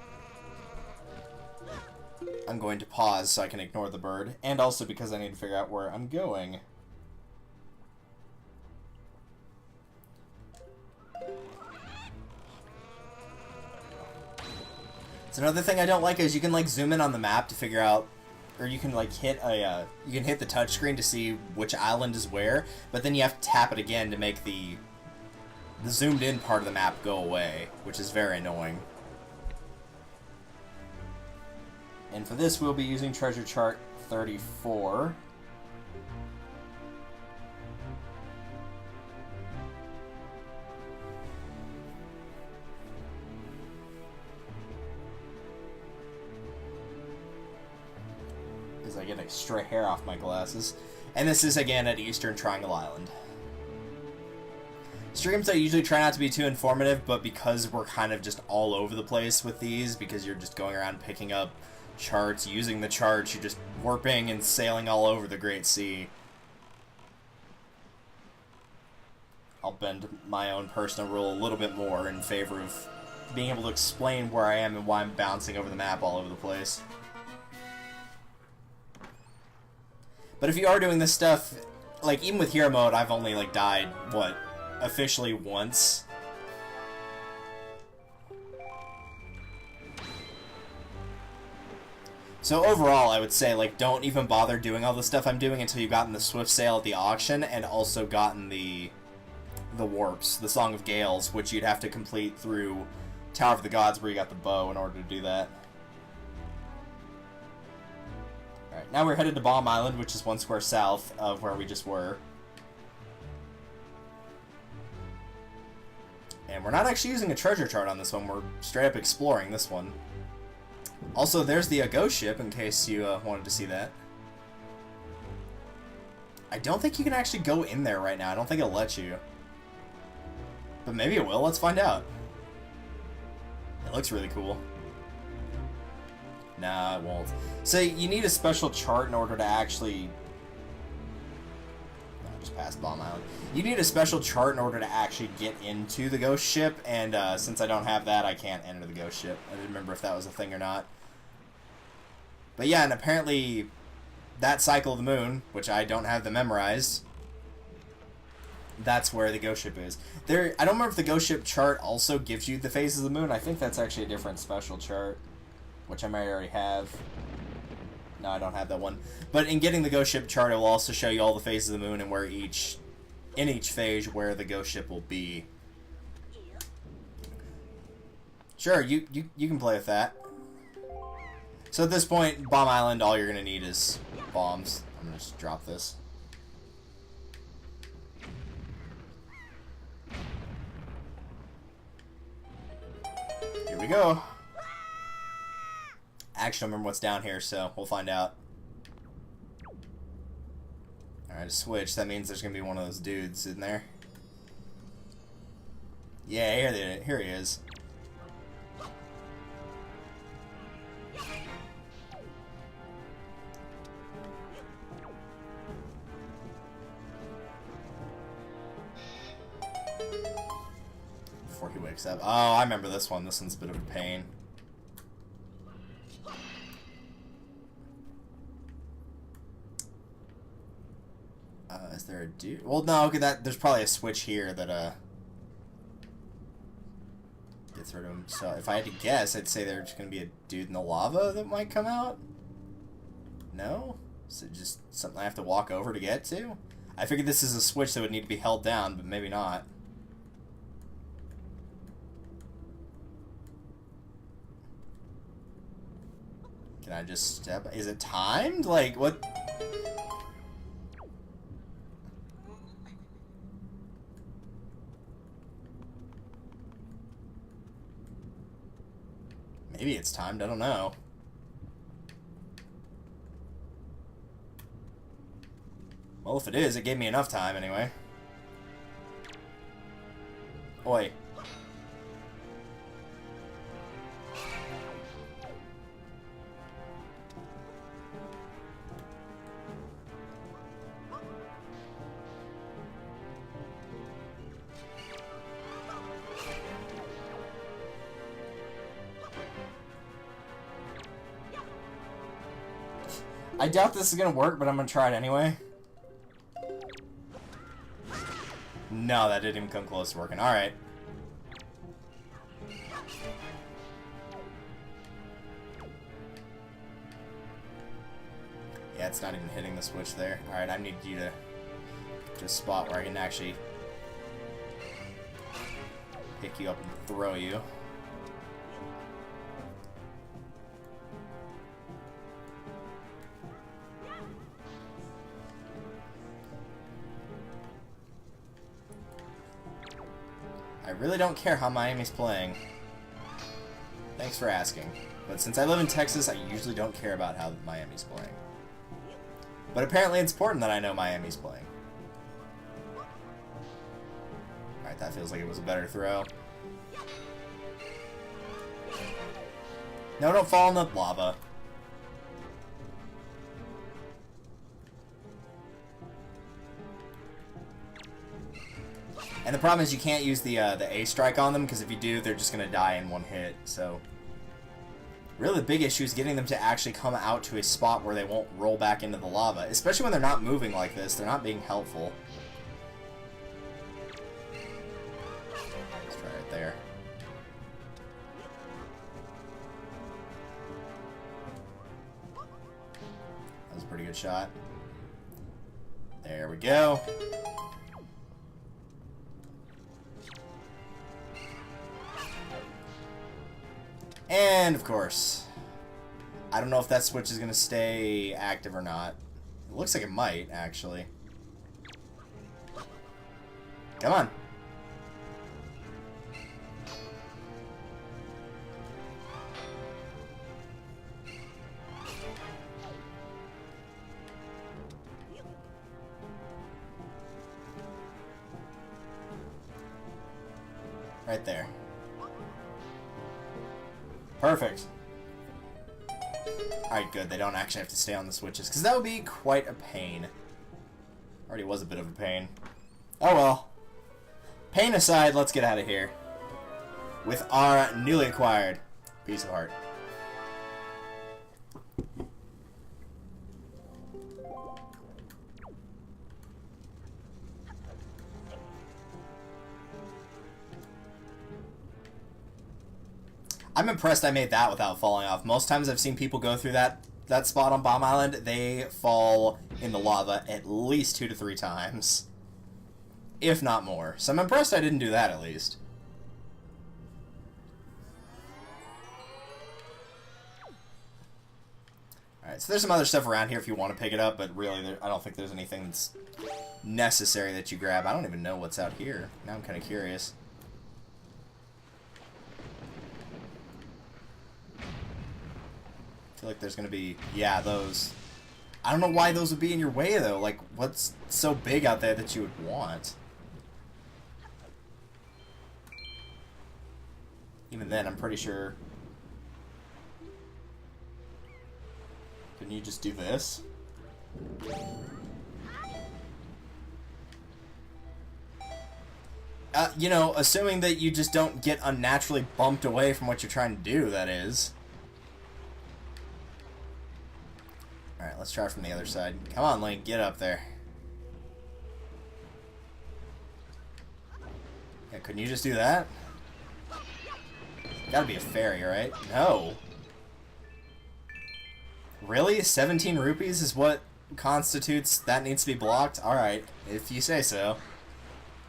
I'm going to pause so I can ignore the bird. And also because I need to figure out where I'm going. So another thing I don't like is you can like zoom in on the map to figure out, or you can like hit a, you can hit the touchscreen to see which island is where, but then you have to tap it again to make the zoomed in part of the map go away, which is very annoying. And for this we'll be using Treasure Chart 34. I get extra hair off my glasses. And this is again at Eastern Triangle Island. Streams I usually try not to be too informative, but because we're kind of just all over the place with these, because you're just going around picking up charts, using the charts, you're just warping and sailing all over the Great Sea. I'll bend my own personal rule a little bit more in favor of being able to explain where I am and why I'm bouncing over the map all over the place. But if you are doing this stuff, like, even with Hero Mode, I've only, like, died, what, officially once? So overall, I would say, like, don't even bother doing all the stuff I'm doing until you've gotten the Swift Sail at the auction, and also gotten the warps, the Song of Gales, which you'd have to complete through Tower of the Gods, where you got the bow, in order to do that. Alright, now we're headed to Bomb Island, which is 1 square south of where we just were. And we're not actually using a treasure chart on this one, we're straight up exploring this one. Also, there's the ghost ship, in case you wanted to see that. I don't think you can actually go in there right now, I don't think it'll let you. But maybe it will, let's find out. It looks really cool. Nah, it won't. So you need a special chart in order to actually... No, just past Bomb Island. You need a special chart in order to actually get into the ghost ship, and since I don't have that, I can't enter the ghost ship. I didn't remember if that was a thing or not. But yeah, and apparently that cycle of the moon, which I don't have them memorized, that's where the ghost ship is. I don't remember if the ghost ship chart also gives you the phases of the moon. I think that's actually a different special chart, which I might already have. No, I don't have that one. But in getting the ghost ship chart, it will also show you all the phases of the moon and where in each phase where the ghost ship will be. Sure, you can play with that. So at this point, Bomb Island, all you're going to need is bombs. I'm going to just drop this. we go. Actually, I don't remember what's down here, so we'll find out. Alright, switch. That means there's gonna be one of those dudes in there. Yeah, here he is. Before he wakes up. Oh, I remember this one. This one's a bit of a pain. Is there a dude? Well, no, okay, there's probably a switch here that, gets rid of him. So, if I had to guess, I'd say there's gonna be a dude in the lava that might come out? No? Is it just something I have to walk over to get to? I figured this is a switch that would need to be held down, but maybe not. Can I just step? Is it timed? Like, what? Maybe it's timed, I don't know. Well, if it is, it gave me enough time anyway. Oi. I doubt this is gonna work, but I'm gonna try it anyway. No, that didn't even come close to working. Alright. Yeah, it's not even hitting the switch there. Alright, I need you to just spot where I can actually pick you up and throw you. I really don't care how Miami's playing. Thanks for asking. But since I live in Texas, I usually don't care about how Miami's playing. But apparently it's important that I know Miami's playing. Alright, that feels like it was a better throw. No, don't fall in the lava. And the problem is you can't use the A strike on them, because if you do, they're just going to die in one hit, so... Really, the big issue is getting them to actually come out to a spot where they won't roll back into the lava. Especially when they're not moving like this, they're not being helpful. Let's try right there. That was a pretty good shot. There we go. And, of course, I don't know if that switch is going to stay active or not. It looks like it might, actually. Come on. Right there. Perfect. Alright, good. They don't actually have to stay on the switches, because that would be quite a pain. Already was a bit of a pain. Oh well. Pain aside, let's get out of here. With our newly acquired piece of heart. I'm impressed I made that without falling off. Most times I've seen people go through that spot on Bomb Island, they fall in the lava at least 2 to 3 times. If not more. So I'm impressed I didn't do that at least. Alright, so there's some other stuff around here if you want to pick it up, but really I don't think there's anything that's necessary that you grab. I don't even know what's out here. Now I'm kind of curious. feel like there's gonna be... Yeah, those. I don't know why those would be in your way, though. Like, what's so big out there that you would want? Even then, I'm pretty sure... Can you just do this? You know, assuming that you just don't get unnaturally bumped away from what you're trying to do, that is. Alright, let's try from the other side. Come on, Link, get up there. Yeah, couldn't you just do that? Gotta be a fairy, right? No. Really? 17 rupees is what constitutes that needs to be blocked? Alright, if you say so.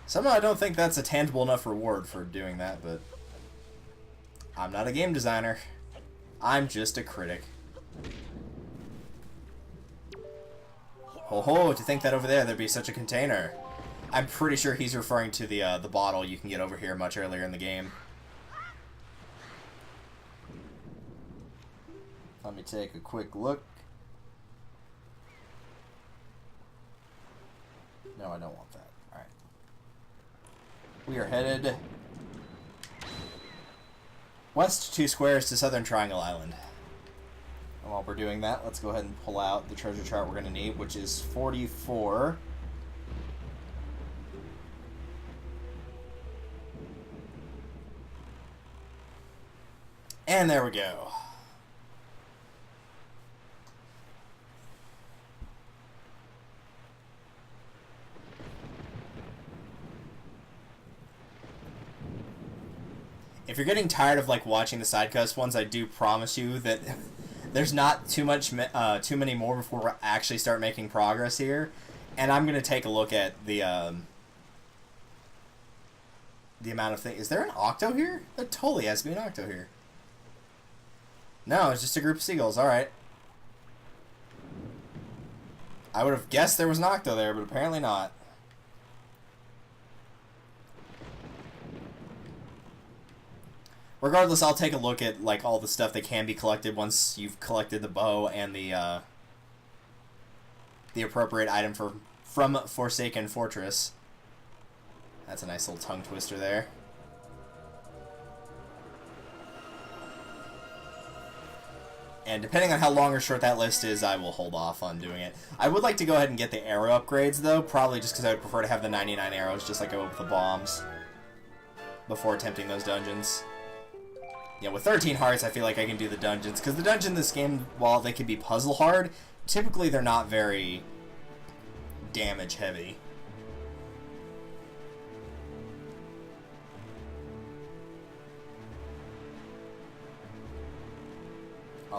Somehow I don't think that's a tangible enough reward for doing that, but... I'm not a game designer. I'm just a critic. Ho ho, to think that over there'd be such a container. I'm pretty sure he's referring to the bottle you can get over here much earlier in the game. Let me take a quick look. No, I don't want that. Alright. We are headed west 2 squares to Southern Triangle Island. And while we're doing that, let's go ahead and pull out the treasure chart we're going to need, which is 44. And there we go. If you're getting tired of like watching the side quest ones, I do promise you that there's not too many more before we actually start making progress here. And I'm gonna take a look at the amount of things. Is there an octo here? There totally has to be an octo here. No, it's just a group of seagulls. All right. I would have guessed there was an octo there, but apparently not. Regardless, I'll take a look at like all the stuff that can be collected once you've collected the bow and the appropriate item from Forsaken Fortress. That's a nice little tongue twister there. And depending on how long or short that list is, I will hold off on doing it. I would like to go ahead and get the arrow upgrades, though, probably just because I would prefer to have the 99 arrows, just like I would with the bombs, before attempting those dungeons. Yeah, with 13 hearts, I feel like I can do the dungeons, because the dungeons in this game, while they can be puzzle hard, typically they're not very damage heavy.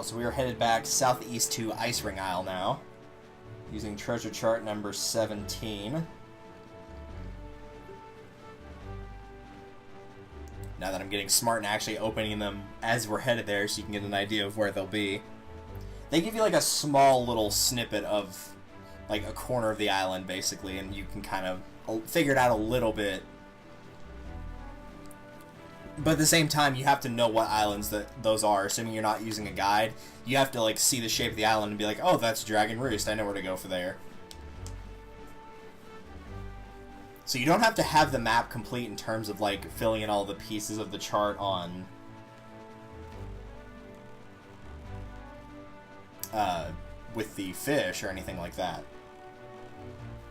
So we are headed back southeast to Ice Ring Isle now, using treasure chart number 17. Now that I'm getting smart and actually opening them as we're headed there so you can get an idea of where they'll be. They give you like a small little snippet of like a corner of the island basically, and you can kind of figure it out a little bit. But at the same time, you have to know what islands those are, assuming you're not using a guide. You have to like see the shape of the island and be like, oh, that's Dragon Roost, I know where to go for there. So you don't have to have the map complete in terms of like filling in all the pieces of the chart on with the fish or anything like that.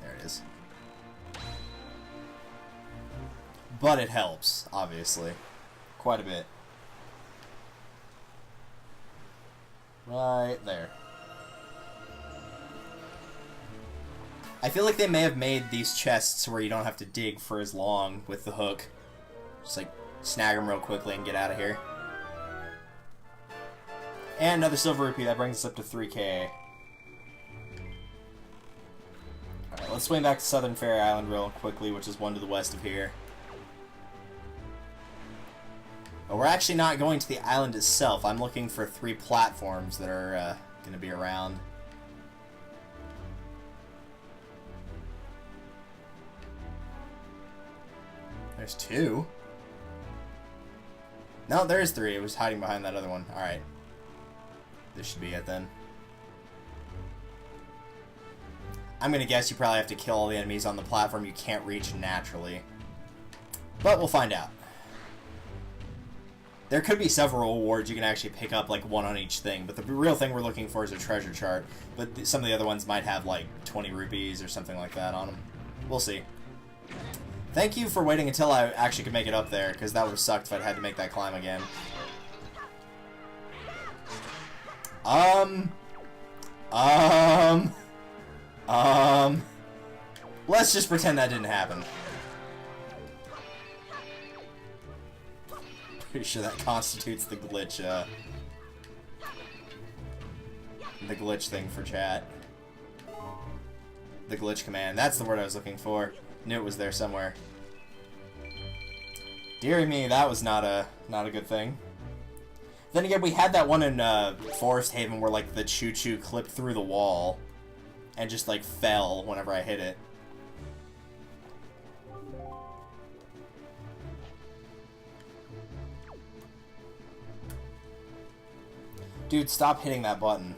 There it is. But it helps, obviously. Quite a bit. Right there. I feel like they may have made these chests where you don't have to dig for as long with the hook. Just like snag them real quickly and get out of here. And another silver rupee, that brings us up to 3K. Alright, let's swing back to Southern Fairy Island real quickly, which is one to the west of here. But we're actually not going to the island itself. I'm looking for 3 platforms that are going to be around. There's 2. No, there is 3. It was hiding behind that other one. Alright. This should be it then. I'm gonna guess you probably have to kill all the enemies on the platform you can't reach naturally. But we'll find out. There could be several rewards you can actually pick up, like one on each thing, but the real thing we're looking for is a treasure chart. But some of the other ones might have like 20 rupees or something like that on them. We'll see. Thank you for waiting until I actually could make it up there, because that would have sucked if I'd had to make that climb again. Let's just pretend that didn't happen. Pretty sure that constitutes the glitch, the glitch thing for chat. The glitch command. That's the word I was looking for. Knew it was there somewhere. Deary me, that was not a good thing. Then again, we had that one in Forest Haven where like the choo-choo clipped through the wall and just like fell whenever I hit it. Dude, stop hitting that button.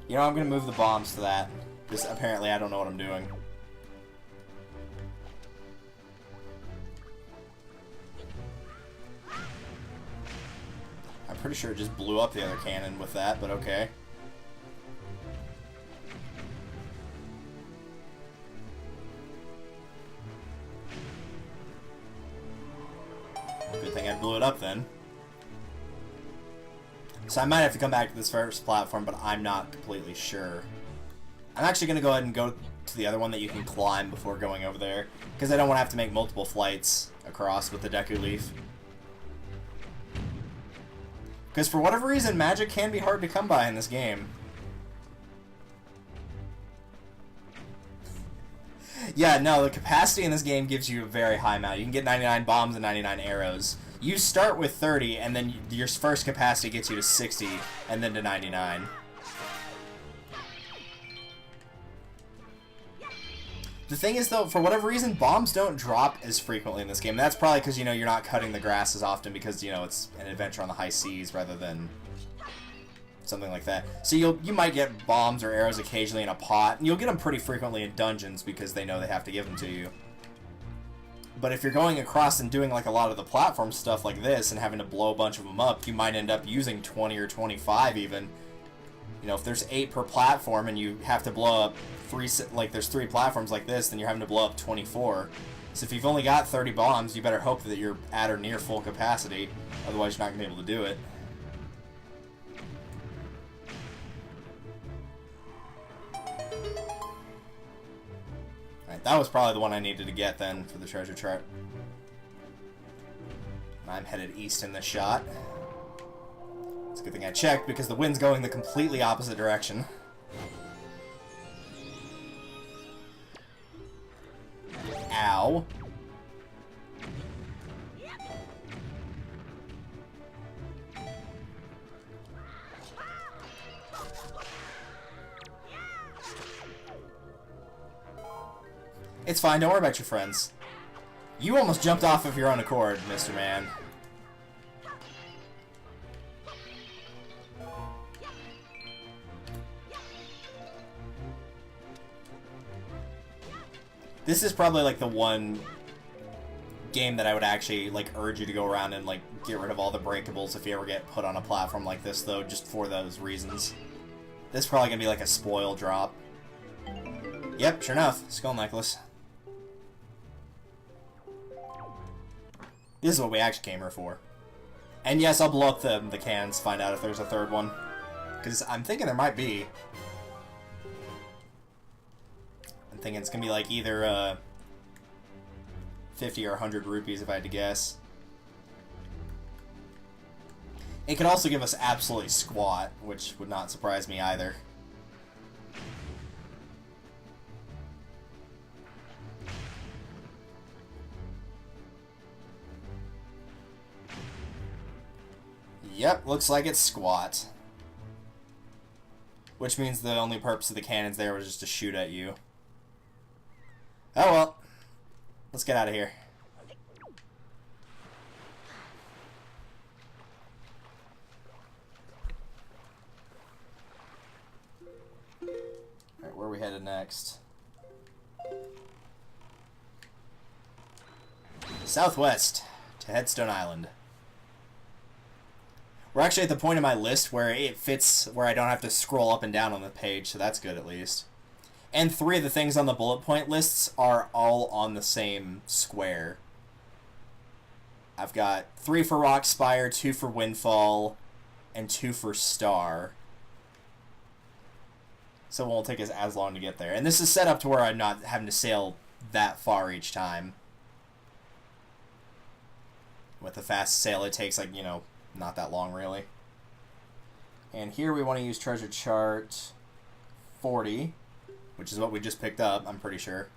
You know, I'm gonna move the bombs to that, because apparently I don't know what I'm doing. I'm pretty sure it just blew up the other cannon with that, but okay. Good thing I blew it up then. So I might have to come back to this first platform, but I'm not completely sure. I'm actually going to go ahead and go to the other one that you can climb before going over there, because I don't want to have to make multiple flights across with the Deku Leaf. Because for whatever reason, magic can be hard to come by in this game. Yeah, no, the capacity in this game gives you a very high amount. You can get 99 bombs and 99 arrows. You start with 30, and then your first capacity gets you to 60, and then to 99. The thing is, though, for whatever reason, bombs don't drop as frequently in this game. That's probably because, you know, you're not cutting the grass as often because, you know, it's an adventure on the high seas rather than something like that. So you might get bombs or arrows occasionally in a pot, and you'll get them pretty frequently in dungeons because they know they have to give them to you. But if you're going across and doing like a lot of the platform stuff like this and having to blow a bunch of them up, you might end up using 20 or 25 even. You know, if there's 8 per platform and you have to blow up 3, like there's 3 platforms like this, then you're having to blow up 24. So if you've only got 30 bombs, you better hope that you're at or near full capacity. Otherwise, you're not going to be able to do it. Alright, that was probably the one I needed to get then for the treasure chart. I'm headed east in this shot. It's a good thing I checked because the wind's going the completely opposite direction. Ow. It's fine, don't worry about your friends. You almost jumped off of your own accord, Mr. Man. This is probably like the one game that I would actually like urge you to go around and like get rid of all the breakables if you ever get put on a platform like this, though, just for those reasons. This is probably gonna be like a spoil drop. Yep, sure enough, skull necklace. This is what we actually came here for. And yes, I'll blow up the cans, find out if there's a third one. Because I'm thinking there might be. I'm thinking it's going to be like either 50 or 100 rupees if I had to guess. It could also give us absolutely squat, which would not surprise me either. Yep, looks like it's squat. Which means the only purpose of the cannons there was just to shoot at you. Oh well. Let's get out of here. headed next? Southwest to Headstone Island. We're actually at the point in my list where it fits, where I don't have to scroll up and down on the page, so that's good at least. And 3 of the things on the bullet point lists are all on the same square. I've got 3 for Rock Spire, 2 for Windfall, and 2 for Star. So it won't take us as long to get there. And this is set up to where I'm not having to sail that far each time. With the fast sail, it takes, like, you know, not that long, really. And here we want to use treasure chart 40, which is what we just picked up, I'm pretty sure.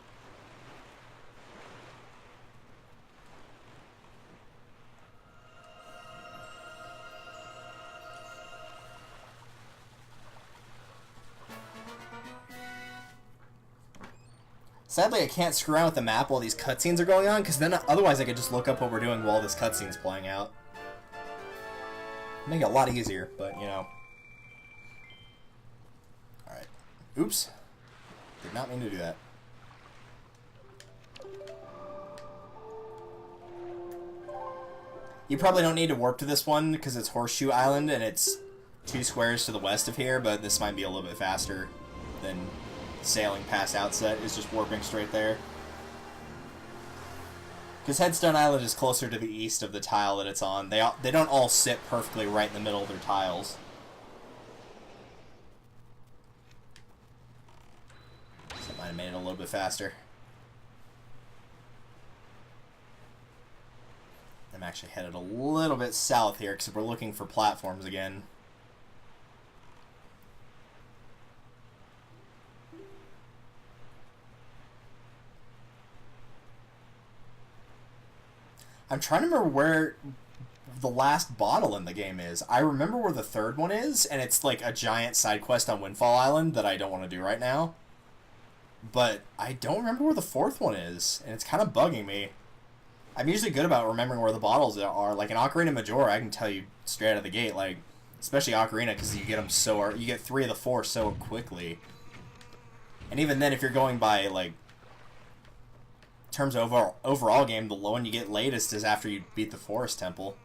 Sadly, I can't screw around with the map while these cutscenes are going on, because then otherwise I could just look up what we're doing while this cutscene's playing out. Make it a lot easier, but, you know. Alright. Oops. Did not mean to do that. You probably don't need to warp to this one, because it's Horseshoe Island, and it's 2 squares to the west of here, but this might be a little bit faster than sailing past Outset. Is just warping straight there. Because Headstone Island is closer to the east of the tile that it's on. They don't all sit perfectly right in the middle of their tiles. So I might have made it a little bit faster. I'm actually headed a little bit south here because we're looking for platforms again. I'm trying to remember where the last bottle in the game is. I remember where the 3rd one is, and it's like a giant side quest on Windfall Island that I don't want to do right now. But I don't remember where the 4th one is, and it's kind of bugging me. I'm usually good about remembering where the bottles are. Like in Ocarina Majora, I can tell you straight out of the gate, like, especially Ocarina, because you get them you get 3 of the 4 so quickly. And even then, if you're going by, like, in terms of overall game, the one you get latest is after you beat the Forest Temple.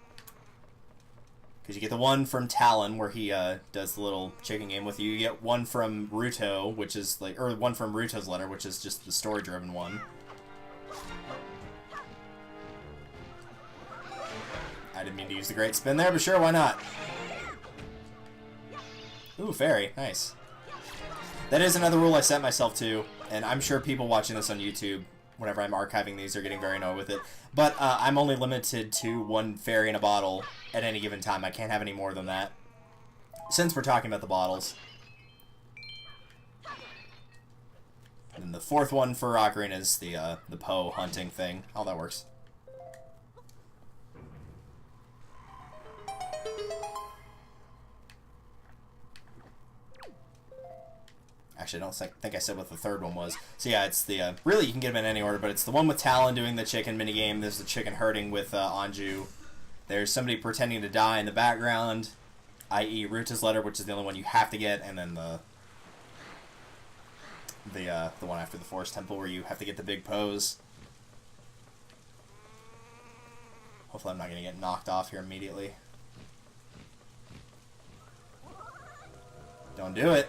Because you get the one from Talon, where he does the little chicken game with you. You get one from Ruto, which is like, or one from Ruto's letter, which is just the story-driven one. I didn't mean to use the great spin there, but sure, why not? Ooh, fairy, nice. That is another rule I set myself to, and I'm sure people watching this on YouTube, whenever I'm archiving these, are getting very annoyed with it. But I'm only limited to 1 fairy in a bottle at any given time. I can't have any more than that, since we're talking about the bottles. And then the 4th one for Ocarina is the Poe hunting thing. How that works. Actually, I don't think I said what the 3rd one was. So yeah, it's the, really you can get them in any order, but it's the one with Talon doing the chicken minigame. There's the chicken herding with Anju. There's somebody pretending to die in the background, i.e. Ruta's letter, which is the only one you have to get, and then the one after the Forest Temple where you have to get the big pose. Hopefully I'm not going to get knocked off here immediately. Don't do it.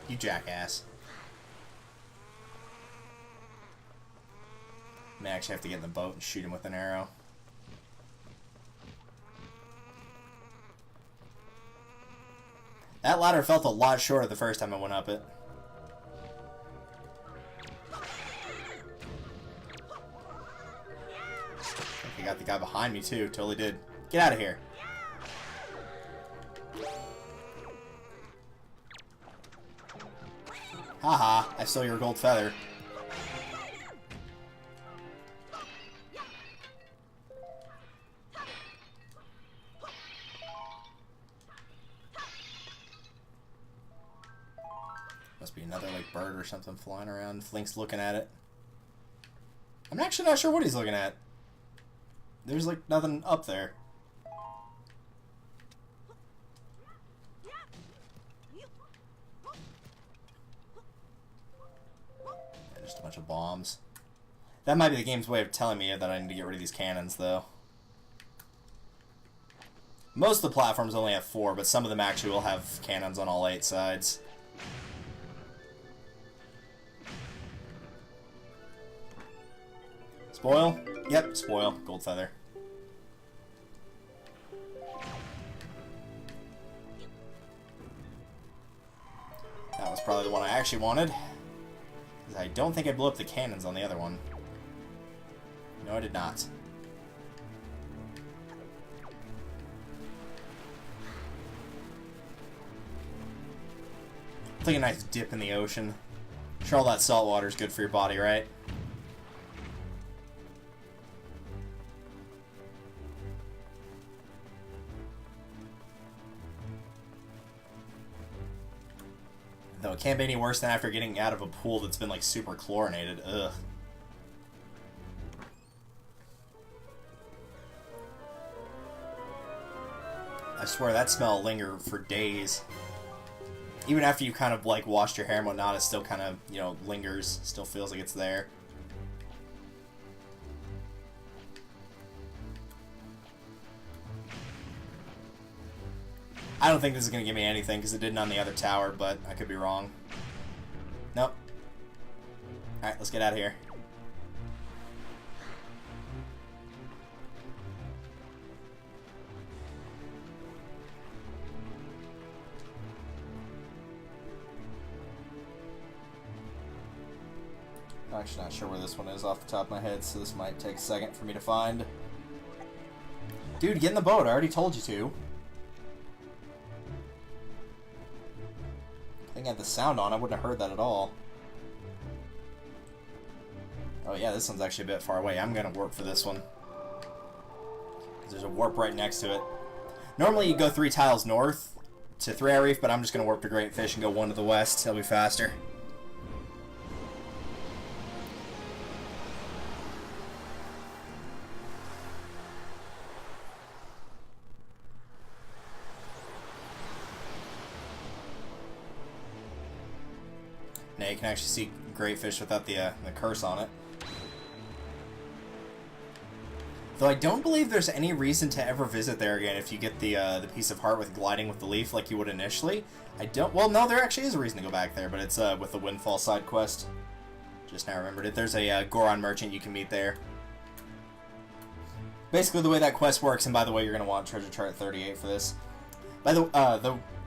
You jackass. May actually have to get in the boat and shoot him with an arrow. That ladder felt a lot shorter the first time I went up it. I got the guy behind me too, totally did. Get out of here. Haha, I stole your gold feather. Must be another, like, bird or something flying around. Flink's looking at it. I'm actually not sure what he's looking at. There's, like, nothing up there. bunch of bombs. That might be the game's way of telling me that I need to get rid of these cannons, though. Most of the platforms only have 4, but some of them actually will have cannons on all 8 sides. Spoil? Yep, spoil. Gold feather. That was probably the one I actually wanted. Because I don't think I blew up the cannons on the other one. No, I did not. It's like a nice dip in the ocean. I'm sure all that salt water is good for your body, right? Though it can't be any worse than after getting out of a pool that's been like super chlorinated. Ugh. I swear that smell will linger for days. Even after you kind of like washed your hair and whatnot, it still kind of, you know, lingers. Still feels like it's there. I don't think this is going to give me anything because it didn't on the other tower, but I could be wrong. Nope. Alright, let's get out of here. I'm actually not sure where this one is off the top of my head, so this might take a second for me to find. Dude, get in the boat. I already told you to. I think I had the sound on. I wouldn't have heard that at all. Oh yeah, this one's actually a bit far away. I'm going to warp for this one. There's a warp right next to it. Normally you go 3 tiles north to Three Reef, but I'm just going to warp to Great Fish and go 1 to the west. It'll be faster. Now you can actually see Great Fish without the curse on it. Though I don't believe there's any reason to ever visit there again if you get the piece of heart with gliding with the leaf like you would initially. I don't. Well, no, there actually is a reason to go back there, but it's with the Windfall side quest. Just now remembered it. There's a Goron merchant you can meet there. Basically, the way that quest works, and by the way, you're gonna want treasure chart 38 for this. By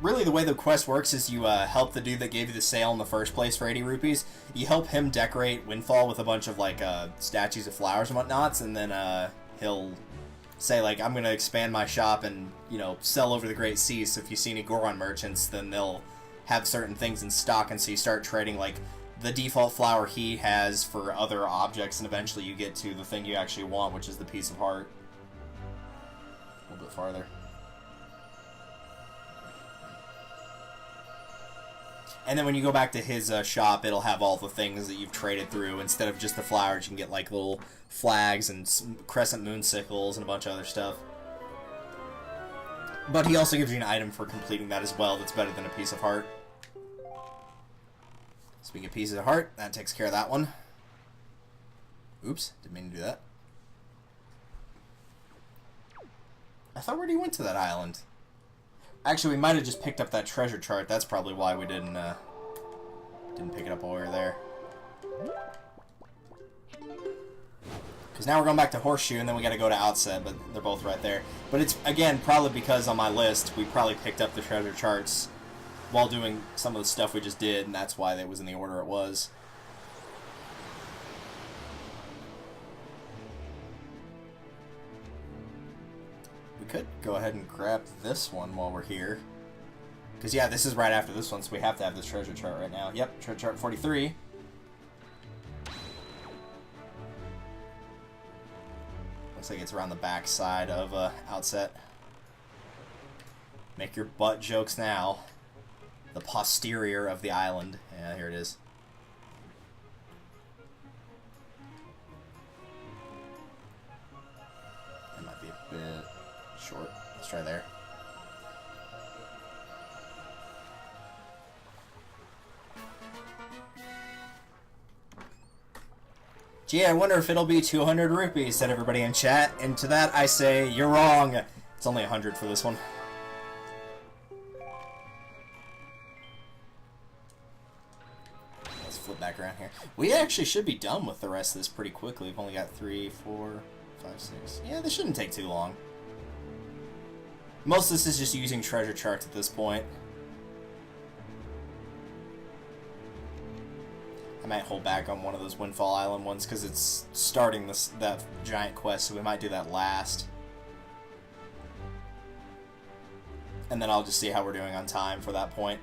really the way the quest works is you help the dude that gave you the sale in the first place for 80 rupees. You help him decorate Windfall with a bunch of like statues of flowers and whatnots, and then he'll say like, I'm gonna expand my shop and, you know, sell over the Great Sea. So if you see any Goron merchants, then they'll have certain things in stock, and so you start trading like the default flower he has for other objects, and eventually you get to the thing you actually want, which is the piece of heart. A little bit farther. And then when you go back to his shop, it'll have all the things that you've traded through. Instead of just the flowers, you can get like little flags and crescent moon sickles and a bunch of other stuff. But he also gives you an item for completing that as well that's better than a piece of heart. Speaking of pieces of heart, that takes care of that one. Oops, didn't mean to do that. I thought we already went to that island. Actually, we might have just picked up that treasure chart. That's probably why we didn't pick it up while we were there. Because now we're going back to Horseshoe, and then we got to go to Outset, but they're both right there. But it's, again, probably because on my list, we probably picked up the treasure charts while doing some of the stuff we just did, and that's why it was in the order it was. We could go ahead and grab this one while we're here. Because, yeah, this is right after this one, so we have to have this treasure chart right now. Yep, treasure chart 43. Looks like it's around the back side of Outset. Make your butt jokes now. The posterior of the island. Yeah, here it is. That might be a bit short. Let's try there. Gee, I wonder if it'll be 200 rupees, said everybody in chat. And to that I say, you're wrong. It's only 100 for this one. Let's flip back around here. We actually should be done with the rest of this pretty quickly. We've only got 3, 4, 5, 6. Yeah, this shouldn't take too long. Most of this is just using treasure charts at this point. I might hold back on one of those Windfall Island ones because it's starting that giant quest, so we might do that last. And then I'll just see how we're doing on time for that point.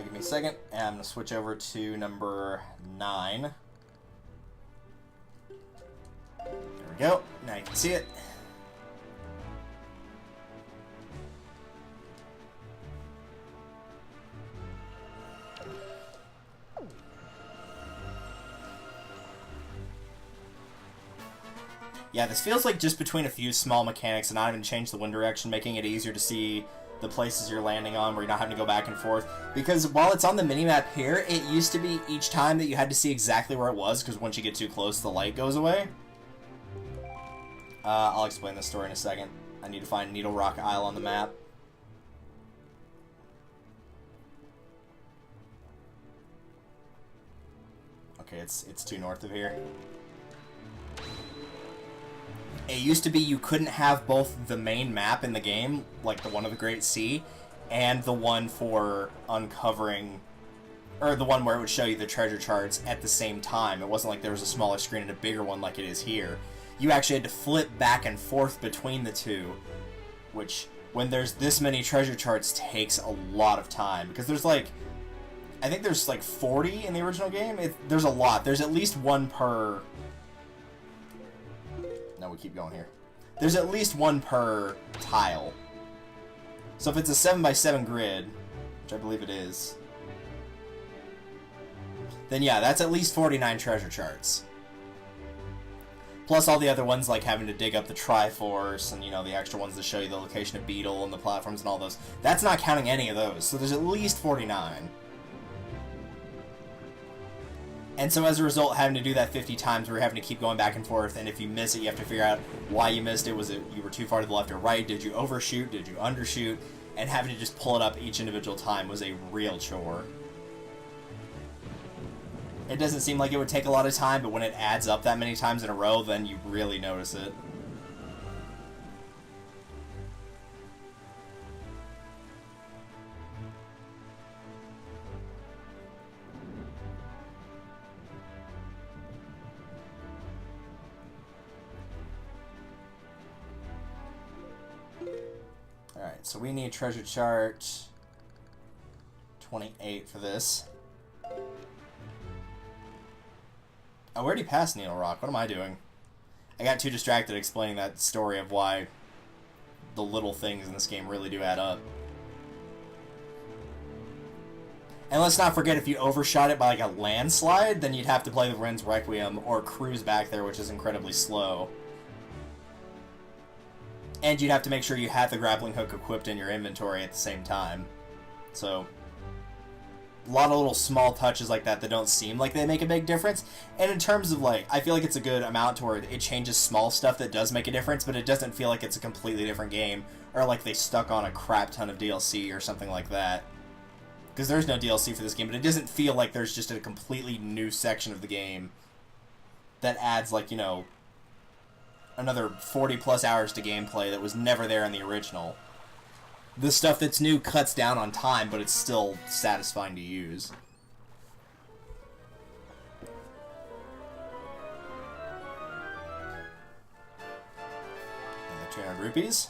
Give me a second, and I'm going to switch over to number 9. There we go. Now you can see it. Yeah, this feels like just between a few small mechanics and not even change the wind direction, making it easier to see the places you're landing on where you're not having to go back and forth. Because while it's on the minimap here, it used to be each time that you had to see exactly where it was, because once you get too close, the light goes away. I'll explain the story in a second. I need to find Needle Rock Isle on the map. Okay, it's too north of here. It used to be you couldn't have both the main map in the game, like the one of the Great Sea, and the one for uncovering, or the one where it would show you the treasure charts at the same time. It wasn't like there was a smaller screen and a bigger one like it is here. You actually had to flip back and forth between the two, which, when there's this many treasure charts, takes a lot of time. Because there's like, I think there's like 40 in the original game. There's a lot. There's at least one per... No, we keep going here. There's at least one per tile. So if it's a 7x7 grid, which I believe it is, then yeah, that's at least 49 treasure charts. Plus all the other ones, like having to dig up the Triforce, and, you know, the extra ones that show you the location of Beetle and the platforms and all those. That's not counting any of those, so there's at least 49. And so as a result, having to do that 50 times, we're having to keep going back and forth, and if you miss it, you have to figure out why you missed it. Was it you were too far to the left or right? Did you overshoot? Did you undershoot? And having to just pull it up each individual time was a real chore. It doesn't seem like it would take a lot of time, but when it adds up that many times in a row, then you really notice it. Alright, so we need treasure chart 28 for this. I already passed Needle Rock. What am I doing? I got too distracted explaining that story of why the little things in this game really do add up. And let's not forget, if you overshot it by like a landslide, then you'd have to play the Wren's Requiem or cruise back there, which is incredibly slow. And you'd have to make sure you have the grappling hook equipped in your inventory at the same time. So, a lot of little small touches like that that don't seem like they make a big difference. And in terms of, like, I feel like it's a good amount to where it changes small stuff that does make a difference, but it doesn't feel like it's a completely different game, or like they stuck on a crap ton of DLC or something like that. Because there's no DLC for this game, but it doesn't feel like there's just a completely new section of the game that adds, like, you know, another 40 plus hours to gameplay that was never there in the original. The stuff that's new cuts down on time, but it's still satisfying to use. 200 rupees.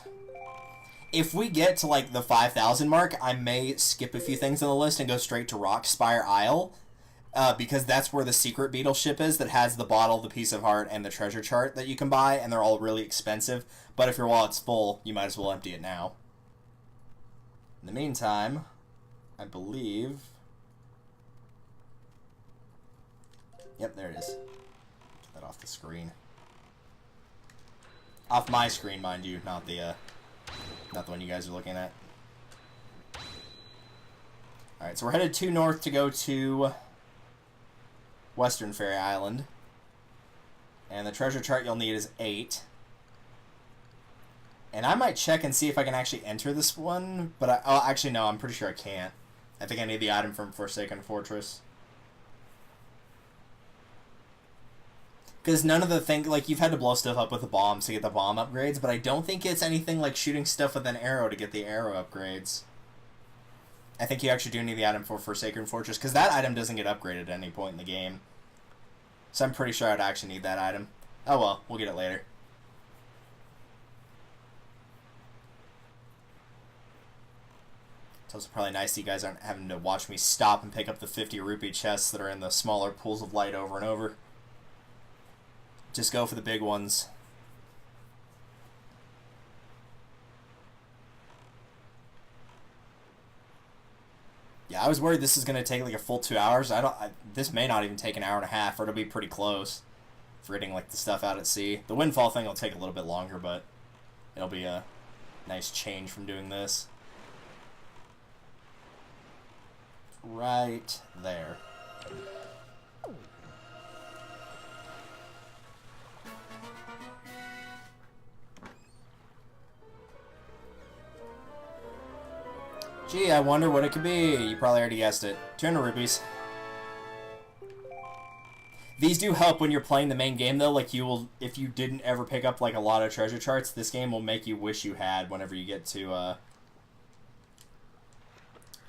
If we get to like the 5,000 mark, I may skip a few things on the list and go straight to Rockspire Isle. Because that's where the secret beetle ship is that has the bottle, the piece of heart, and the treasure chart that you can buy, and they're all really expensive. But if your wallet's full, you might as well empty it now. In the meantime, I believe... Yep, there it is. Get that off the screen. Off my screen, mind you, not the one you guys are looking at. Alright, so we're headed to north to go to Western Fairy Island. And the treasure chart you'll need is 8. And I might check and see if I can actually enter this one, but actually no, I'm pretty sure I can't. I think I need the item from Forsaken Fortress. Because none of the things, like, you've had to blow stuff up with the bombs to get the bomb upgrades, but I don't think it's anything like shooting stuff with an arrow to get the arrow upgrades. I think you actually do need the item for Forsaken Fortress, because that item doesn't get upgraded at any point in the game. So I'm pretty sure I'd actually need that item. Oh well, we'll get it later. It's also probably nice that you guys aren't having to watch me stop and pick up the 50 rupee chests that are in the smaller pools of light over and over. Just go for the big ones. Yeah, I was worried this is going to take like a full 2 hours. This may not even take an hour and a half, or it'll be pretty close for getting like the stuff out at sea. The windfall thing will take a little bit longer, but it'll be a nice change from doing this. Right there. Gee, I wonder what it could be. You probably already guessed it. 200 rupees. These do help when you're playing the main game, though. Like, you will, if you didn't ever pick up, like, a lot of treasure charts, this game will make you wish you had whenever you get to,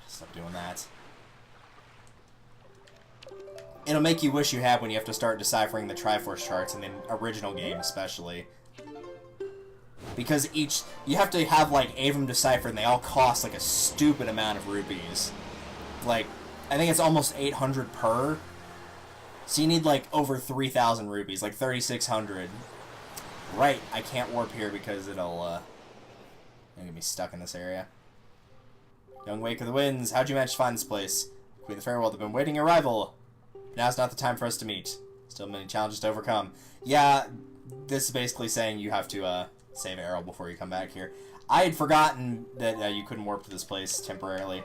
Stop doing that. It'll make you wish you had when you have to start deciphering the Triforce charts in the original game, especially. Because you have to have, like, 8 of them deciphered, and they all cost, like, a stupid amount of rupees. Like, I think it's almost 800 per. So you need, like, over 3,000 rupees, like 3,600. Right, I can't warp here because it'll get me stuck in this area. Young Wake of the Winds, how'd you manage to find this place? Queen of the Fairworld have been waiting your arrival. Now's not the time for us to meet. Still many challenges to overcome. Yeah, this is basically saying you have to, save Errol before you come back here. I had forgotten that you couldn't warp to this place temporarily.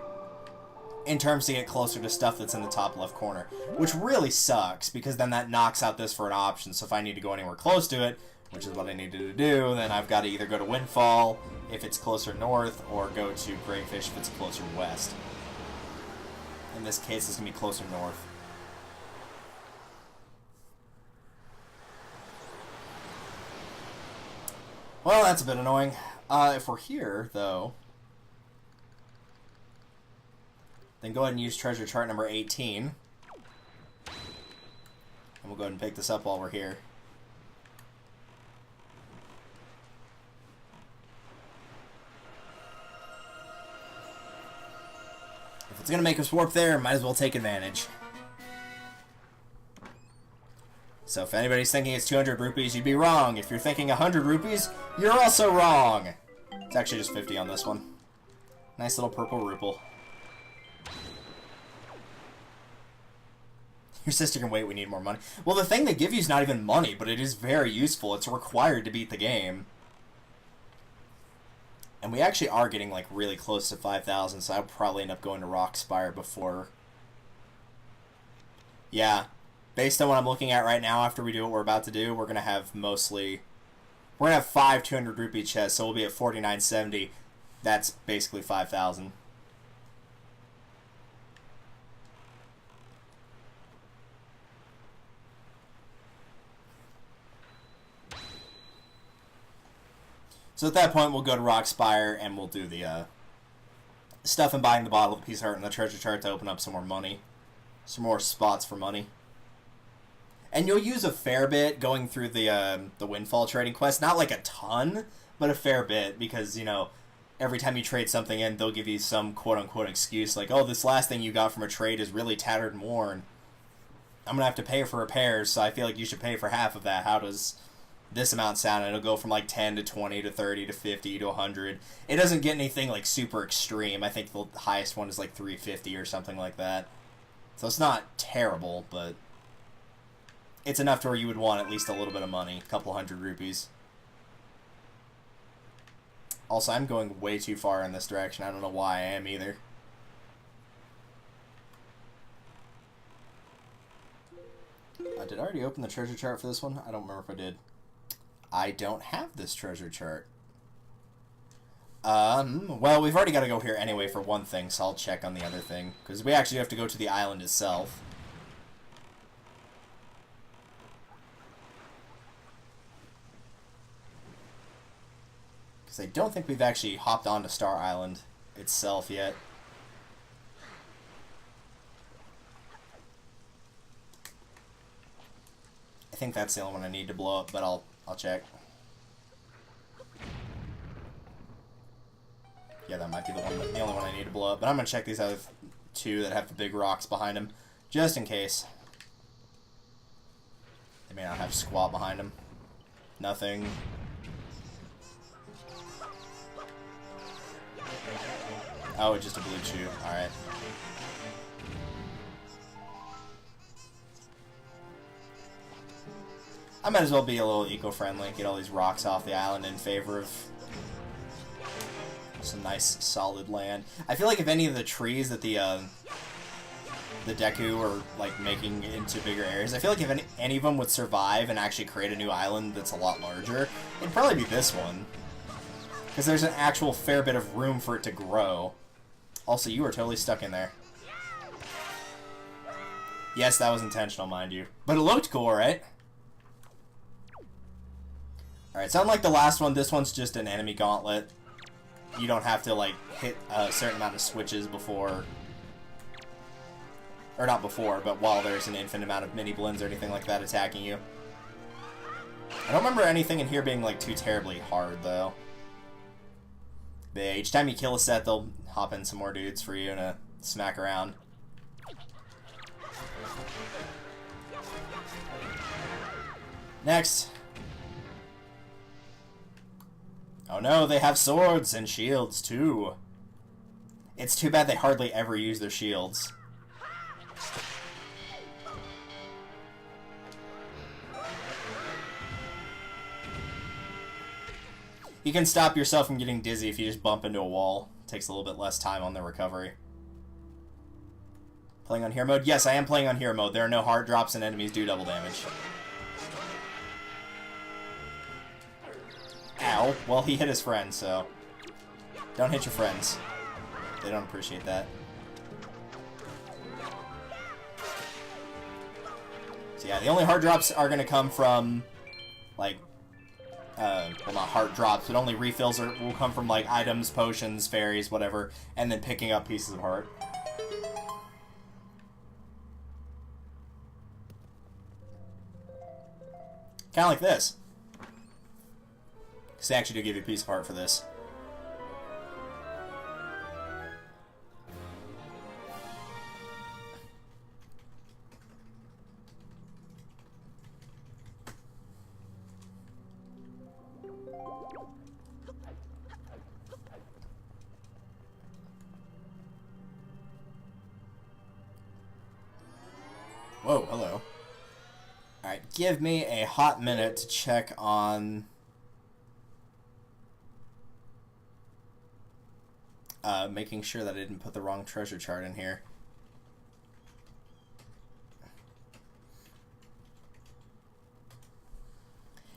In terms to get closer to stuff that's in the top left corner. Which really sucks, because then that knocks out this for an option. So if I need to go anywhere close to it, which is what I needed to do, then I've got to either go to Windfall if it's closer north, or go to Greatfish if it's closer west. In this case, it's going to be closer north. Well, that's a bit annoying. If we're here, though, then go ahead and use treasure chart number 18. And we'll go ahead and pick this up while we're here. If it's going to make us warp there, might as well take advantage. So if anybody's thinking it's 200 rupees, you'd be wrong. If you're thinking 100 rupees, you're also wrong. It's actually just 50 on this one. Nice little purple rupee. Your sister can wait, we need more money. Well, the thing they give you is not even money, but it is very useful. It's required to beat the game. And we actually are getting, like, really close to 5,000, so I'll probably end up going to Rock Spire before. Yeah. Based on what I'm looking at right now, after we do what we're about to do, we're going to have mostly... We're going to have 5 200 rupee chests, so we'll be at 49.70. That's basically 5,000. So at that point, we'll go to Rock Spire, and we'll do the stuff and buying the bottle of Peace of Heart and the treasure chart to open up some more money. Some more spots for money. And you'll use a fair bit going through the Windfall trading quest. Not like a ton, but a fair bit. Because, you know, every time you trade something in, they'll give you some quote-unquote excuse. Like, oh, this last thing you got from a trade is really tattered and worn. I'm going to have to pay for repairs, so I feel like you should pay for half of that. How does this amount sound? And it'll go from like 10 to 20 to 30 to 50 to 100. It doesn't get anything like super extreme. I think the highest one is like 350 or something like that. So it's not terrible, but it's enough to where you would want at least a little bit of money, a couple hundred rupees. Also, I'm going way too far in this direction. I don't know why I am either. Did I already open the treasure chart for this one? I don't remember if I did. I don't have this treasure chart. Well, we've already got to go here anyway for one thing, so I'll check on the other thing. Because we actually have to go to the island itself. Because I don't think we've actually hopped onto Star Island itself yet. I think that's the only one I need to blow up, but I'll check. Yeah, that might be the only one I need to blow up. But I'm gonna check these other two that have the big rocks behind them, just in case. They may not have squat behind them. Nothing. Oh, it's just a blue chew. All right. I might as well be a little eco-friendly, get all these rocks off the island in favor of some nice solid land. I feel like if any of the trees that the Deku are like making into bigger areas, I feel like if any of them would survive and actually create a new island that's a lot larger, it'd probably be this one. Because there's an actual fair bit of room for it to grow. Also, you were totally stuck in there. Yes, that was intentional, mind you. But it looked cool, right? Alright, so unlike the last one, this one's just an enemy gauntlet. You don't have to, like, hit a certain amount of switches before... Or not before, but while there's an infinite amount of mini blends or anything like that attacking you. I don't remember anything in here being, like, too terribly hard, though. But yeah, each time you kill a set, they'll hop in some more dudes for you to smack around. Next. Oh no, they have swords and shields too. It's too bad they hardly ever use their shields. You can stop yourself from getting dizzy if you just bump into a wall. It takes a little bit less time on the recovery. Playing on hero mode? Yes, I am playing on hero mode. There are no hard drops and enemies do double damage. Ow. Well, he hit his friend, so... Don't hit your friends. They don't appreciate that. So yeah, the only hard drops are going to come from, like... well, not heart drops, but only refills will come from, like, items, potions, fairies, whatever, and then picking up pieces of heart. Kind of like this. Because they actually do give you a piece of heart for this. Whoa, hello. Alright, give me a hot minute to check on... making sure that I didn't put the wrong treasure chart in here.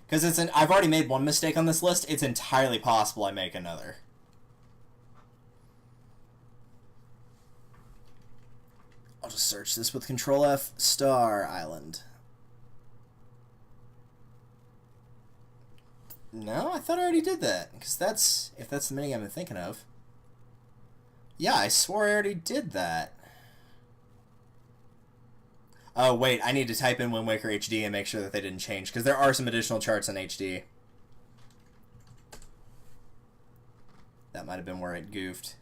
Because I've already made one mistake on this list, it's entirely possible I make another. I'll just search this with Control F, Star Island. No, I thought I already did that, because if that's the minigame I'm thinking of. Yeah, I swore I already did that. Oh, wait, I need to type in Wind Waker HD and make sure that they didn't change, because there are some additional charts in HD. That might have been where it goofed.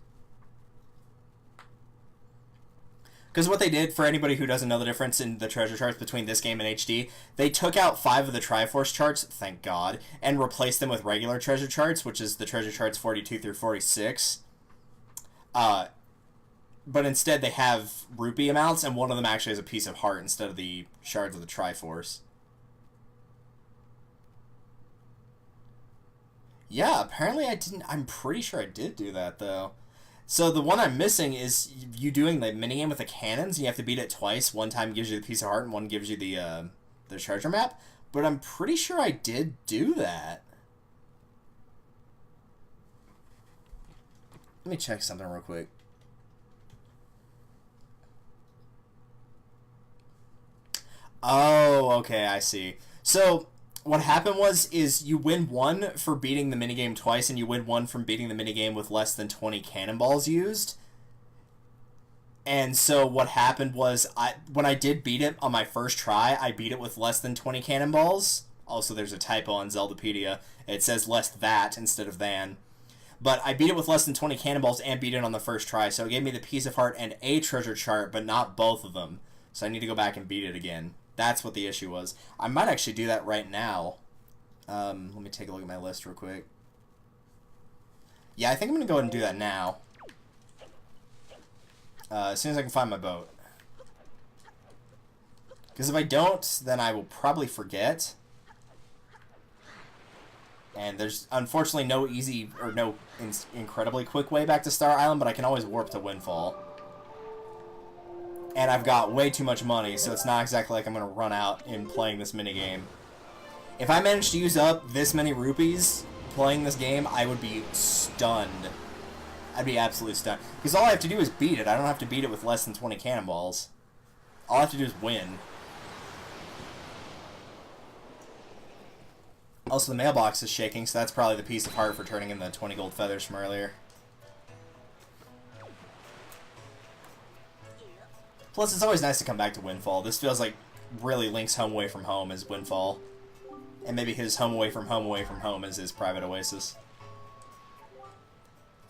Because what they did, for anybody who doesn't know the difference in the treasure charts between this game and HD, they took out 5 of the Triforce charts, thank God, and replaced them with regular treasure charts, which is the treasure charts 42 through 46. But instead they have rupee amounts, and one of them actually has a piece of heart instead of the shards of the Triforce. Yeah, apparently I didn't... I'm pretty sure I did do that, though. So the one I'm missing is you doing the minigame with the cannons. You have to beat it twice. One time gives you the piece of heart, and one gives you the treasure map. But I'm pretty sure I did do that. Let me check something real quick. Oh, okay, I see. So what happened is you win one for beating the minigame twice, and you win one from beating the minigame with less than 20 cannonballs used. And so what happened was, when I did beat it on my first try, I beat it with less than 20 cannonballs. Also, there's a typo on Zeldapedia. It says less that instead of than. But I beat it with less than 20 cannonballs and beat it on the first try, so it gave me the piece of heart and a treasure chart, but not both of them. So I need to go back and beat it again. That's what the issue was. I might actually do that right now. Let me take a look at my list real quick. Yeah, I think I'm going to go ahead and do that now. As soon as I can find my boat. Because if I don't, then I will probably forget. And there's unfortunately no easy, or no incredibly quick way back to Star Island, but I can always warp to Windfall. And I've got way too much money, so it's not exactly like I'm going to run out in playing this minigame. If I managed to use up this many rupees playing this game, I would be stunned. I'd be absolutely stunned. Because all I have to do is beat it. I don't have to beat it with less than 20 cannonballs. All I have to do is win. Also, the mailbox is shaking, so that's probably the piece of heart for turning in the 20 gold feathers from earlier. Plus, it's always nice to come back to Windfall. This feels like really Link's home away from home is Windfall. And maybe his home away from home is his private oasis.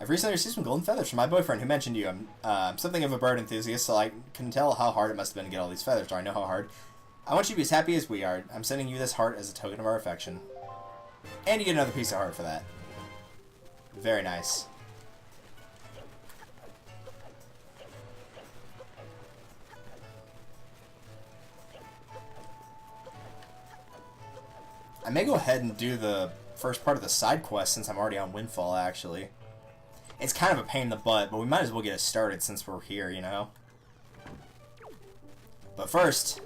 I've recently received some golden feathers from my boyfriend who mentioned you. I'm something of a bird enthusiast, so I can tell how hard it must have been to get all these feathers. Do I know how hard? I want you to be as happy as we are. I'm sending you this heart as a token of our affection. And you get another piece of heart for that. Very nice. I may go ahead and do the first part of the side quest since I'm already on Windfall, actually. It's kind of a pain in the butt, but we might as well get it started since we're here, you know? But first...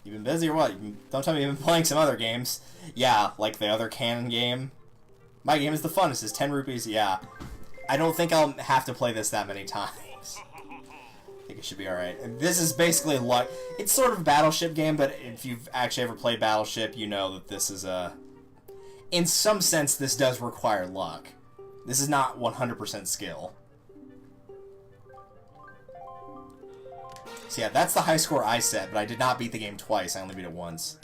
You been busy or what? Don't tell me you've been playing some other games. Yeah, like the other canon game. My game is the funnest. It's 10 rupees. Yeah. I don't think I'll have to play this that many times. I think it should be alright. This is basically like... It's sort of a Battleship game, but if you've actually ever played Battleship, you know that this is a... In some sense, this does require luck. This is not 100% skill. So yeah, that's the high score I set, but I did not beat the game twice. I only beat it once.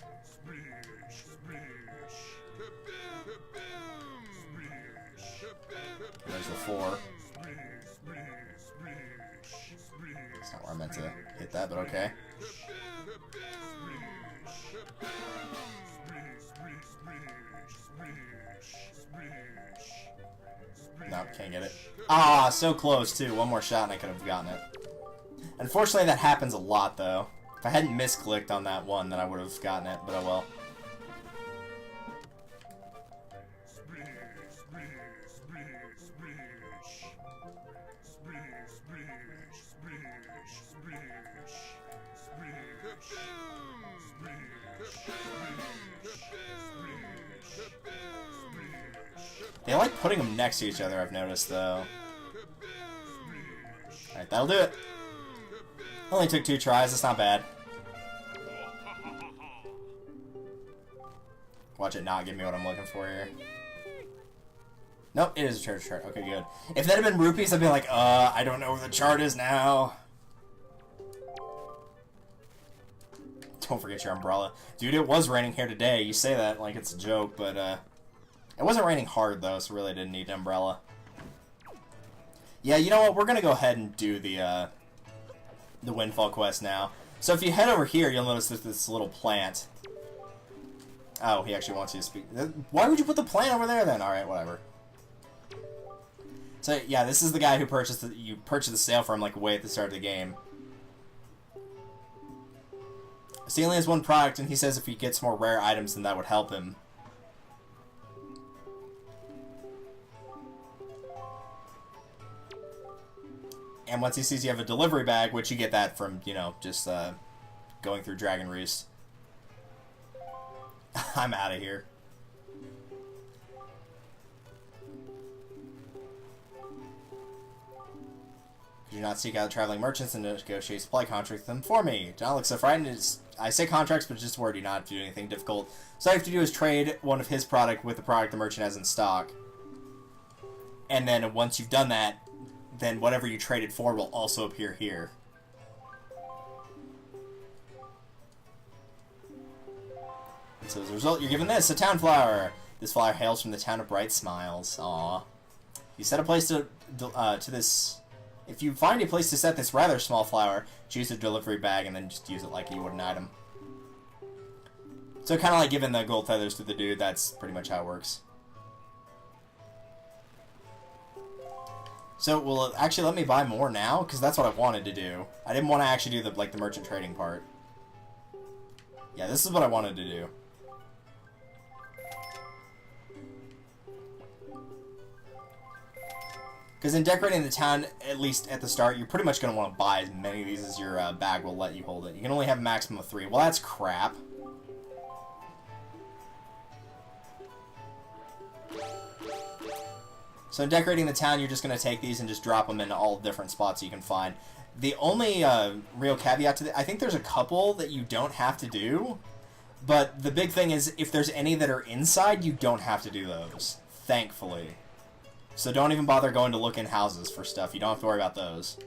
There's the 4. That's not where I meant to hit that, but okay. Nope, can't get it. Ah, so close too. One more shot and I could have gotten it. Unfortunately, that happens a lot, though. If I hadn't misclicked on that one, then I would have gotten it, but oh well. They like putting them next to each other, I've noticed, though. Alright, that'll do it. Only took 2 tries, that's not bad. Watch it not give me what I'm looking for here. Nope, it is a treasure chart. Okay, good. If that had been rupees, I'd be like, I don't know where the chart is now. Don't forget your umbrella. Dude, it was raining here today. You say that like it's a joke, but, it wasn't raining hard, though, so really didn't need an umbrella. Yeah, you know what? We're gonna go ahead and do the Windfall quest now. So if you head over here, you'll notice there's this little plant. Oh, he actually wants you to speak. Why would you put the plant over there, then? Alright, whatever. So, yeah, this is the guy who purchased you purchased the sale from, like, way at the start of the game. So he only has one product, and he says if he gets more rare items, then that would help him. And once he sees you have a delivery bag, which you get that from, you know, just going through Dragon Roost. I'm out of here. Do not seek out traveling merchants and negotiate supply contracts with them for me. Do not look so frightened. I say contracts, but just a word. Do not do anything difficult. So all you have to do is trade one of his product with the product the merchant has in stock. And then once you've done that, then whatever you traded for will also appear here. So as a result, you're given this, a town flower. This flower hails from the town of Bright Smiles. Aww. You set a place to this... If you find a place to set this rather small flower, choose a delivery bag and then just use it like you would an item. So kind of like giving the gold feathers to the dude, that's pretty much how it works. So, will it actually let me buy more now? Because that's what I wanted to do. I didn't want to actually do the merchant trading part. Yeah, this is what I wanted to do. Because in decorating the town, at least at the start, you're pretty much going to want to buy as many of these as your bag will let you hold it. You can only have a maximum of 3. Well, that's crap. So in decorating the town, you're just going to take these and just drop them into all different spots you can find. The only real caveat to I think there's a couple that you don't have to do, but the big thing is if there's any that are inside, you don't have to do those, thankfully. So don't even bother going to look in houses for stuff. You don't have to worry about those.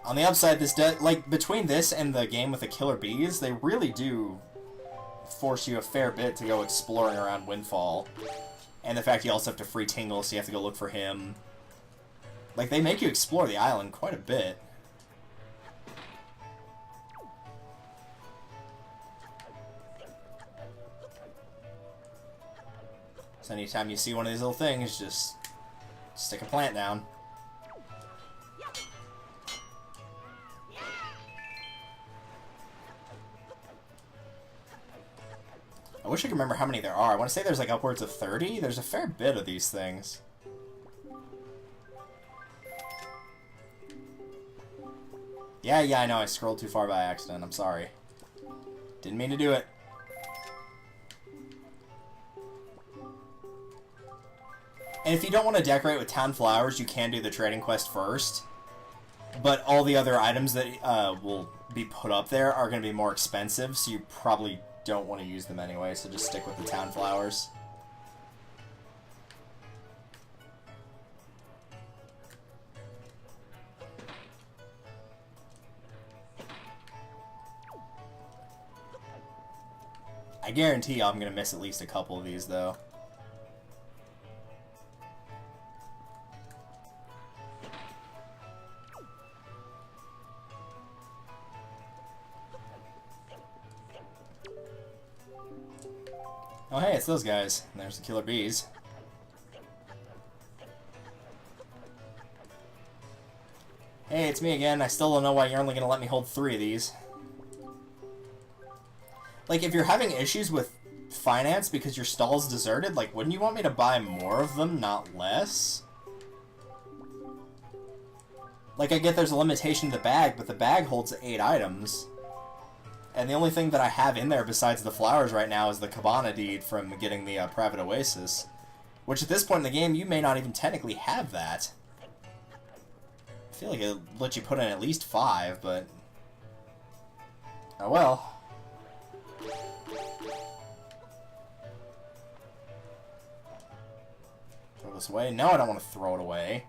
On the upside, this like between this and the game with the killer bees, they really do force you a fair bit to go exploring around Windfall. And the fact you also have to free Tingle, so you have to go look for him. Like, they make you explore the island quite a bit. So anytime you see one of these little things, just stick a plant down. I wish I could remember how many there are. I want to say there's like upwards of 30. There's a fair bit of these things. Yeah, I know. I scrolled too far by accident. I'm sorry. Didn't mean to do it. And if you don't want to decorate with town flowers, you can do the trading quest first. But all the other items that will be put up there are going to be more expensive, so you probably don't want to use them anyway, so just stick with the town flowers. I guarantee I'm going to miss at least a couple of these, though. Oh, hey, it's those guys. And there's the killer bees. Hey, it's me again. I still don't know why you're only going to let me hold 3 of these. Like, if you're having issues with finance because your stall's deserted, like, wouldn't you want me to buy more of them, not less? Like, I get there's a limitation to the bag, but the bag holds 8 items. And the only thing that I have in there besides the flowers right now is the Cabana deed from getting the private oasis. Which at this point in the game, you may not even technically have that. I feel like it lets you put in at least 5, but... oh well. Throw this away? No, I don't want to throw it away.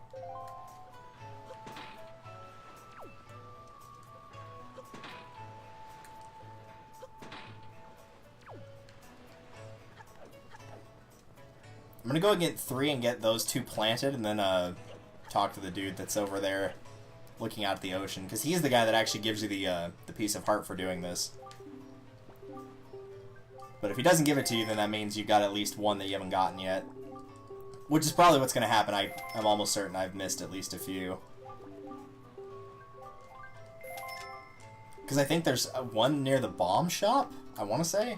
I'm gonna go and get 3 and get those 2 planted, and then talk to the dude that's over there looking out at the ocean, because he's the guy that actually gives you the piece of heart for doing this. But if he doesn't give it to you, then that means you've got at least 1 that you haven't gotten yet. Which is probably what's gonna happen. I'm almost certain I've missed at least a few. Because I think there's one near the bomb shop, I want to say.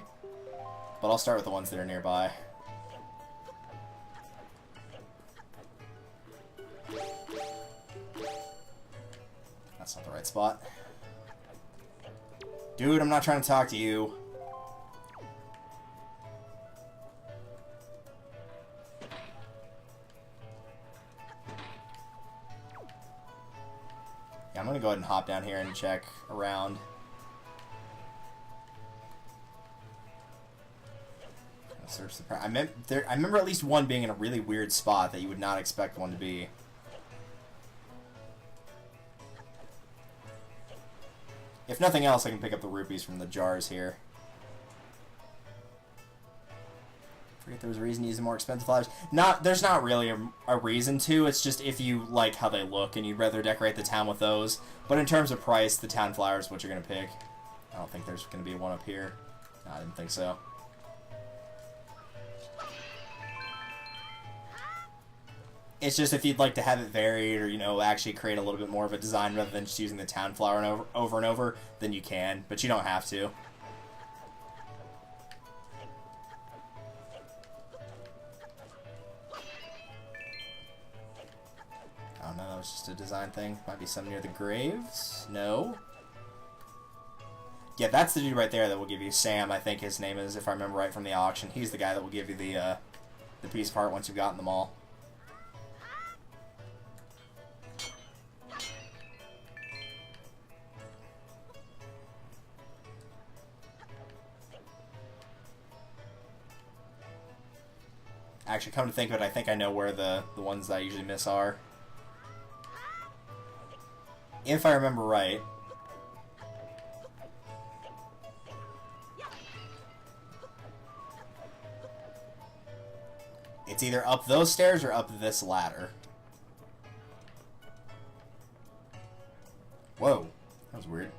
But I'll start with the ones that are nearby. That's not the right spot. Dude, I'm not trying to talk to you. Yeah, I'm gonna go ahead and hop down here and check around. Search the. I remember at least one being in a really weird spot that you would not expect one to be. If nothing else, I can pick up the rupees from the jars here. Forget there was a reason to use the more expensive flowers. There's not really a reason to. It's just if you like how they look and you'd rather decorate the town with those. But in terms of price, the town flower is what you're gonna pick. I don't think there's gonna be one up here. No, I didn't think so. It's just if you'd like to have it varied or, you know, actually create a little bit more of a design rather than just using the town flower over and over, then you can, but you don't have to. Oh no, that was just a design thing. Might be some near the graves? No. Yeah, that's the dude right there that will give you Sam, I think his name is, if I remember right from the auction. He's the guy that will give you the piece of heart once you've gotten them all. Actually, come to think of it, I think I know where the ones that I usually miss are. If I remember right. It's either up those stairs or up this ladder. Whoa. That was weird.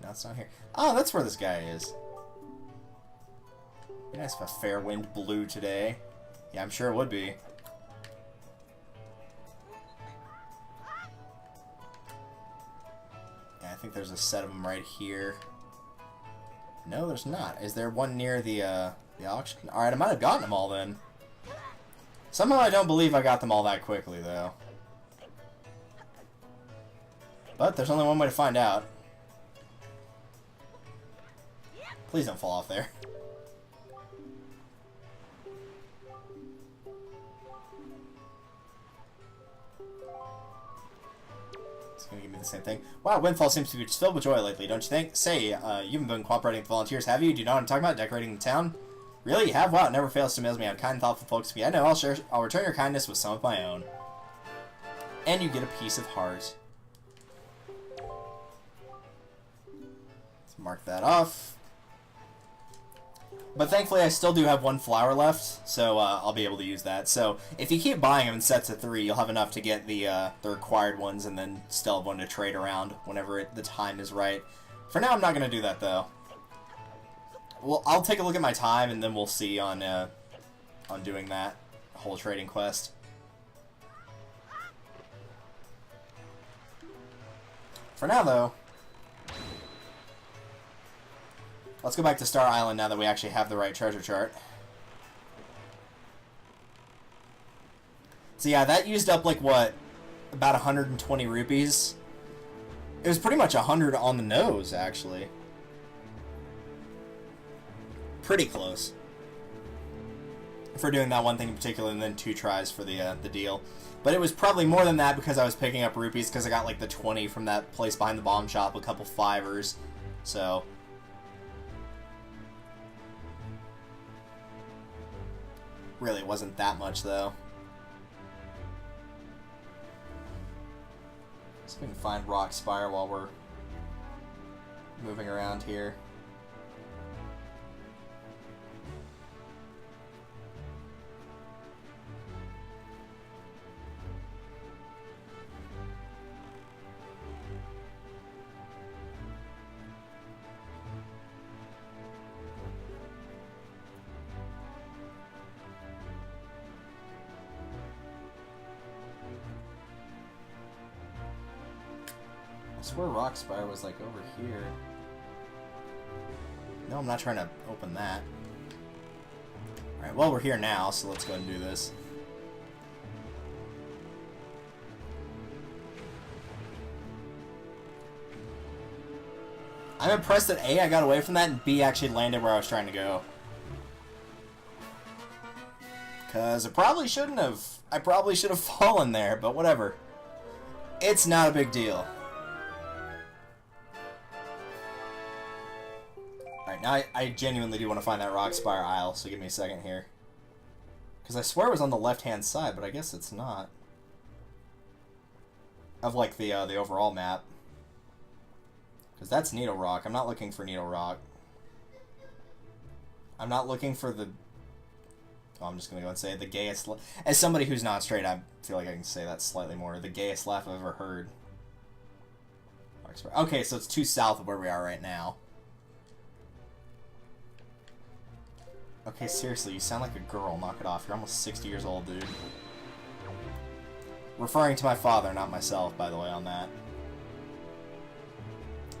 No, it's not here. Oh, that's where this guy is. Be nice if a fair wind blew today. Yeah, I'm sure it would be. Yeah, I think there's a set of them right here. No, there's not. Is there one near the auction? Alright, I might have gotten them all then. Somehow I don't believe I got them all that quickly, though. But there's only one way to find out. Please don't fall off there. Gonna give me the same thing. Wow, Windfall seems to be just filled with joy lately, don't you think? Say, you haven't been cooperating with volunteers, have you? Do you know what I'm talking about? Decorating the town? Really? You have? Wow, it never fails to amaze me how kind and thoughtful folks can be. I know, I'll return your kindness with some of my own. And you get a piece of heart. Let's mark that off. But thankfully, I still do have one flower left, so I'll be able to use that. So if you keep buying them in sets of 3, you'll have enough to get the required ones, and then still have one to trade around whenever the time is right. For now, I'm not going to do that, though. Well, I'll take a look at my time, and then we'll see on doing that whole trading quest. For now, though, let's go back to Star Island now that we actually have the right treasure chart. So yeah, that used up, like, what, about 120 rupees? It was pretty much 100 on the nose, actually. Pretty close. For doing that one thing in particular, and then 2 tries for the deal. But it was probably more than that because I was picking up rupees because I got, like, the 20 from that place behind the bomb shop, a couple 5ers, so... Really, it wasn't that much, though. So we can find Rock Spire while we're moving around here. swear Rockspire was, like, over here. No, I'm not trying to open that. Alright, well, we're here now, so let's go ahead and do this. I'm impressed that A, I got away from that, and B, actually landed where I was trying to go. Because I probably shouldn't have. I probably should have fallen there, but whatever. It's not a big deal. Alright, now I genuinely do want to find that Rockspire Isle, so give me a second here. Because I swear it was on the left-hand side, but I guess it's not. Of, like, the overall map. Because that's Needle Rock. I'm not looking for Needle Rock. I'm not looking for the... Oh, I'm just going to go and say the gayest... As somebody who's not straight, I feel like I can say that slightly more. The gayest laugh I've ever heard. Okay, so it's 2 south of where we are right now. Okay, seriously, you sound like a girl. Knock it off. You're almost 60 years old, dude. Referring to my father, not myself, by the way, on that.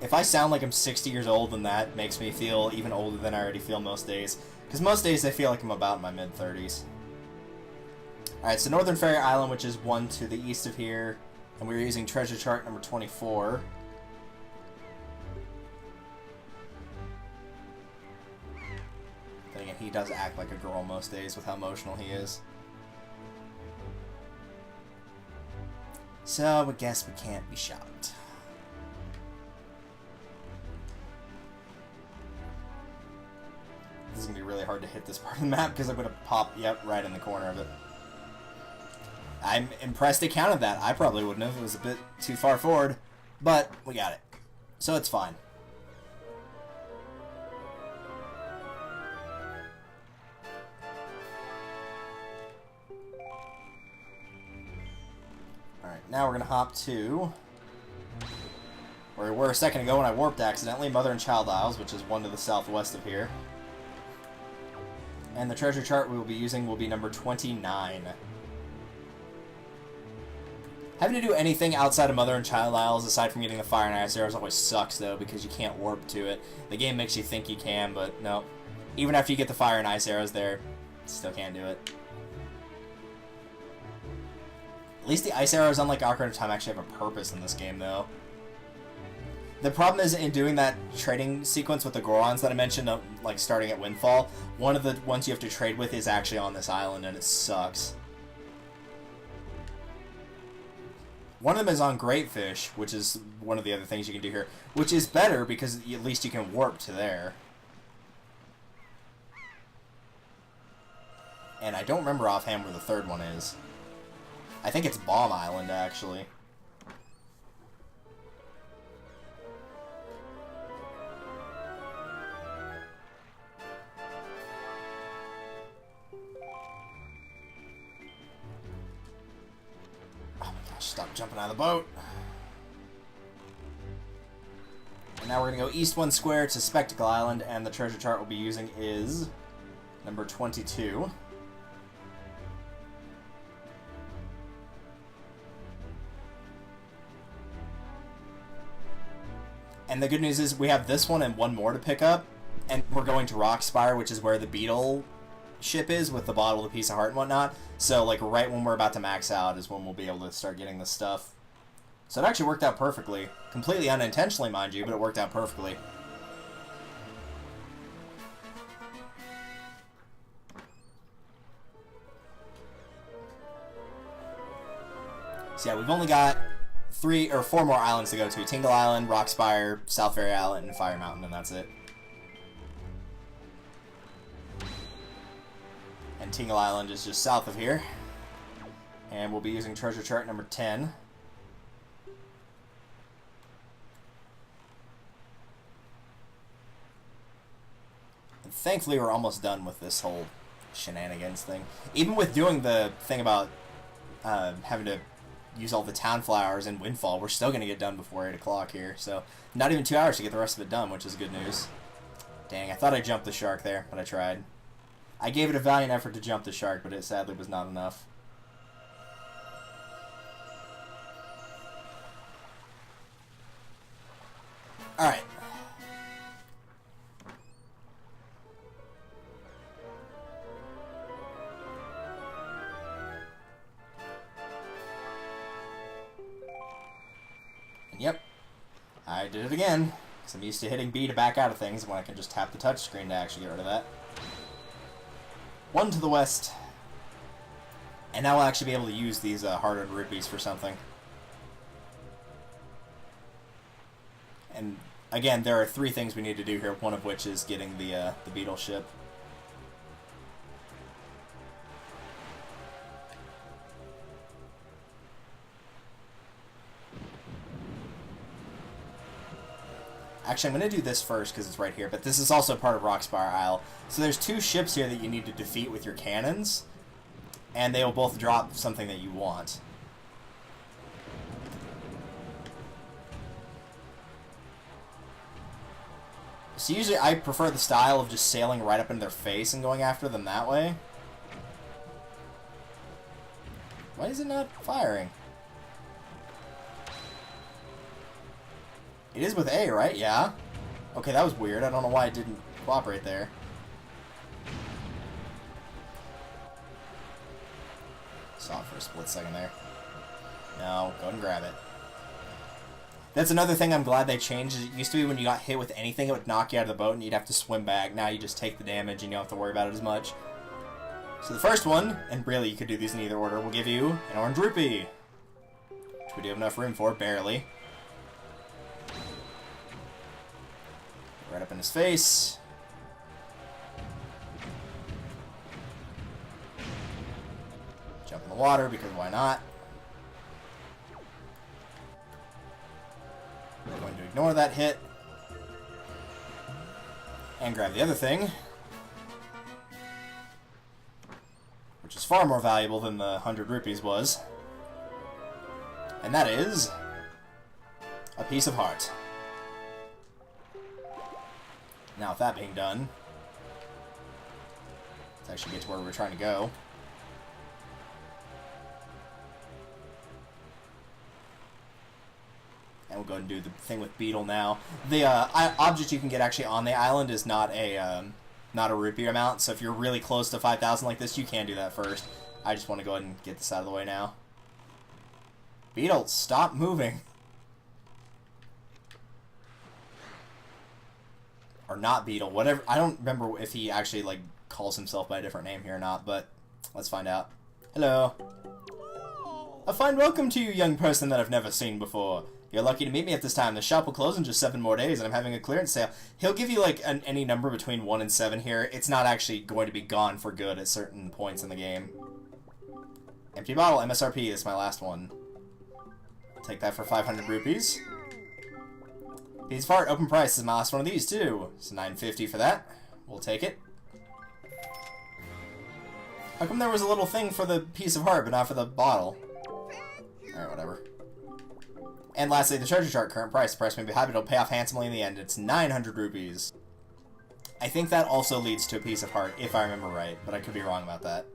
If I sound like I'm 60 years old, then that makes me feel even older than I already feel most days. Because most days I feel like I'm about in my mid-30s. Alright, so Northern Fairy Island, which is one to the east of here. And we're using treasure chart number 24. Then again, he does act like a girl most days with how emotional he is. So, I guess we can't be shocked. This is going to be really hard to hit this part of the map because I'm going to pop, yep, right in the corner of it. I'm impressed it counted that. I probably wouldn't have. It was a bit too far forward, but we got it. So it's fine. Alright, now we're going to hop to where we were a second ago when I warped accidentally, Mother and Child Isles, which is one to the southwest of here. And the treasure chart we will be using will be number 29. Having to do anything outside of Mother and Child Isles, aside from getting the Fire and Ice Arrows, always sucks, though, because you can't warp to it. The game makes you think you can, but no. Even after you get the Fire and Ice Arrows there, still can't do it. At least the Ice Arrows, unlike Ocarina of Time, actually have a purpose in this game, though. The problem is, in doing that trading sequence with the Gorons that I mentioned, like starting at Windfall, one of the ones you have to trade with is actually on this island, and it sucks. One of them is on Greatfish, which is one of the other things you can do here, which is better because at least you can warp to there. And I don't remember offhand where the third one is. I think it's Bomb Island, actually. Stop jumping out of the boat. And now we're going to go east 1 square to Spectacle Island, and the treasure chart we'll be using is number 22. And the good news is we have this one and one more to pick up, and we're going to Rockspire, which is where the Beetle ship is with the bottle, the piece of heart and whatnot. So like right when we're about to max out is when we'll be able to start getting this stuff. So it actually worked out perfectly. Completely unintentionally, mind you, but it worked out perfectly. So yeah, we've only got 3 or 4 more islands to go to. Tingle Island, Rockspire, South Fairy Island, and Fire Mountain, and that's it. And Tingle Island is just south of here. And we'll be using treasure chart number 10. And thankfully we're almost done with this whole shenanigans thing. Even with doing the thing about having to use all the town flowers in Windfall, we're still going to get done before 8 o'clock here. So not even 2 hours to get the rest of it done, which is good news. Dang, I thought I jumped the shark there, but I tried. I gave it a valiant effort to jump the shark, but it sadly was not enough. Alright. Yep. I did it again. Because I'm used to hitting B to back out of things when I can just tap the touchscreen to actually get rid of that. 1 to the west. And now we'll actually be able to use these hard-earned rupees for something. And again, there are 3 things we need to do here, one of which is getting the beetle ship. Actually, I'm going to do this first because it's right here, but this is also part of Rockspire Isle. So there's 2 ships here that you need to defeat with your cannons, and they will both drop something that you want. So usually I prefer the style of just sailing right up into their face and going after them that way. Why is it not firing? It is with A, right? Yeah. Okay, that was weird. I don't know why it didn't cooperate there. Saw it for a split second there. No, go and grab it. That's another thing I'm glad they changed. It used to be when you got hit with anything, it would knock you out of the boat and you'd have to swim back. Now you just take the damage and you don't have to worry about it as much. So the first one, and really you could do these in either order, will give you an orange rupee. Which we do have enough room for, barely. Right up in his face. Jump in the water, because why not? We're going to ignore that hit. And grab the other thing. Which is far more valuable than the 100 rupees was. And that is a piece of heart. Now with that being done, let's actually get to where we're trying to go. And we'll go ahead and do the thing with Beetle now. The object you can get actually on the island is not a rupee amount, so if you're really close to 5,000 like this, you can do that first. I just want to go ahead and get this out of the way now. Beetle, stop moving. Or not Beetle, whatever. I don't remember if he actually, like, calls himself by a different name here or not, but let's find out. Hello. A fine welcome to you, young person that I've never seen before. You're lucky to meet me at this time. The shop will close in just 7 more days, and I'm having a clearance sale. He'll give you, like, any number between 1 and 7 here. It's not actually going to be gone for good at certain points in the game. Empty bottle, MSRP, this is my last one. Take that for 500 rupees. Piece of heart, open price, this is my last one of these, too. It's $9.50 for that. We'll take it. How come there was a little thing for the piece of heart, but not for the bottle? Alright, whatever. And lastly, the treasure chart, current price. The price may be high, but it'll pay off handsomely in the end. It's 900 rupees. I think that also leads to a piece of heart, if I remember right, but I could be wrong about that.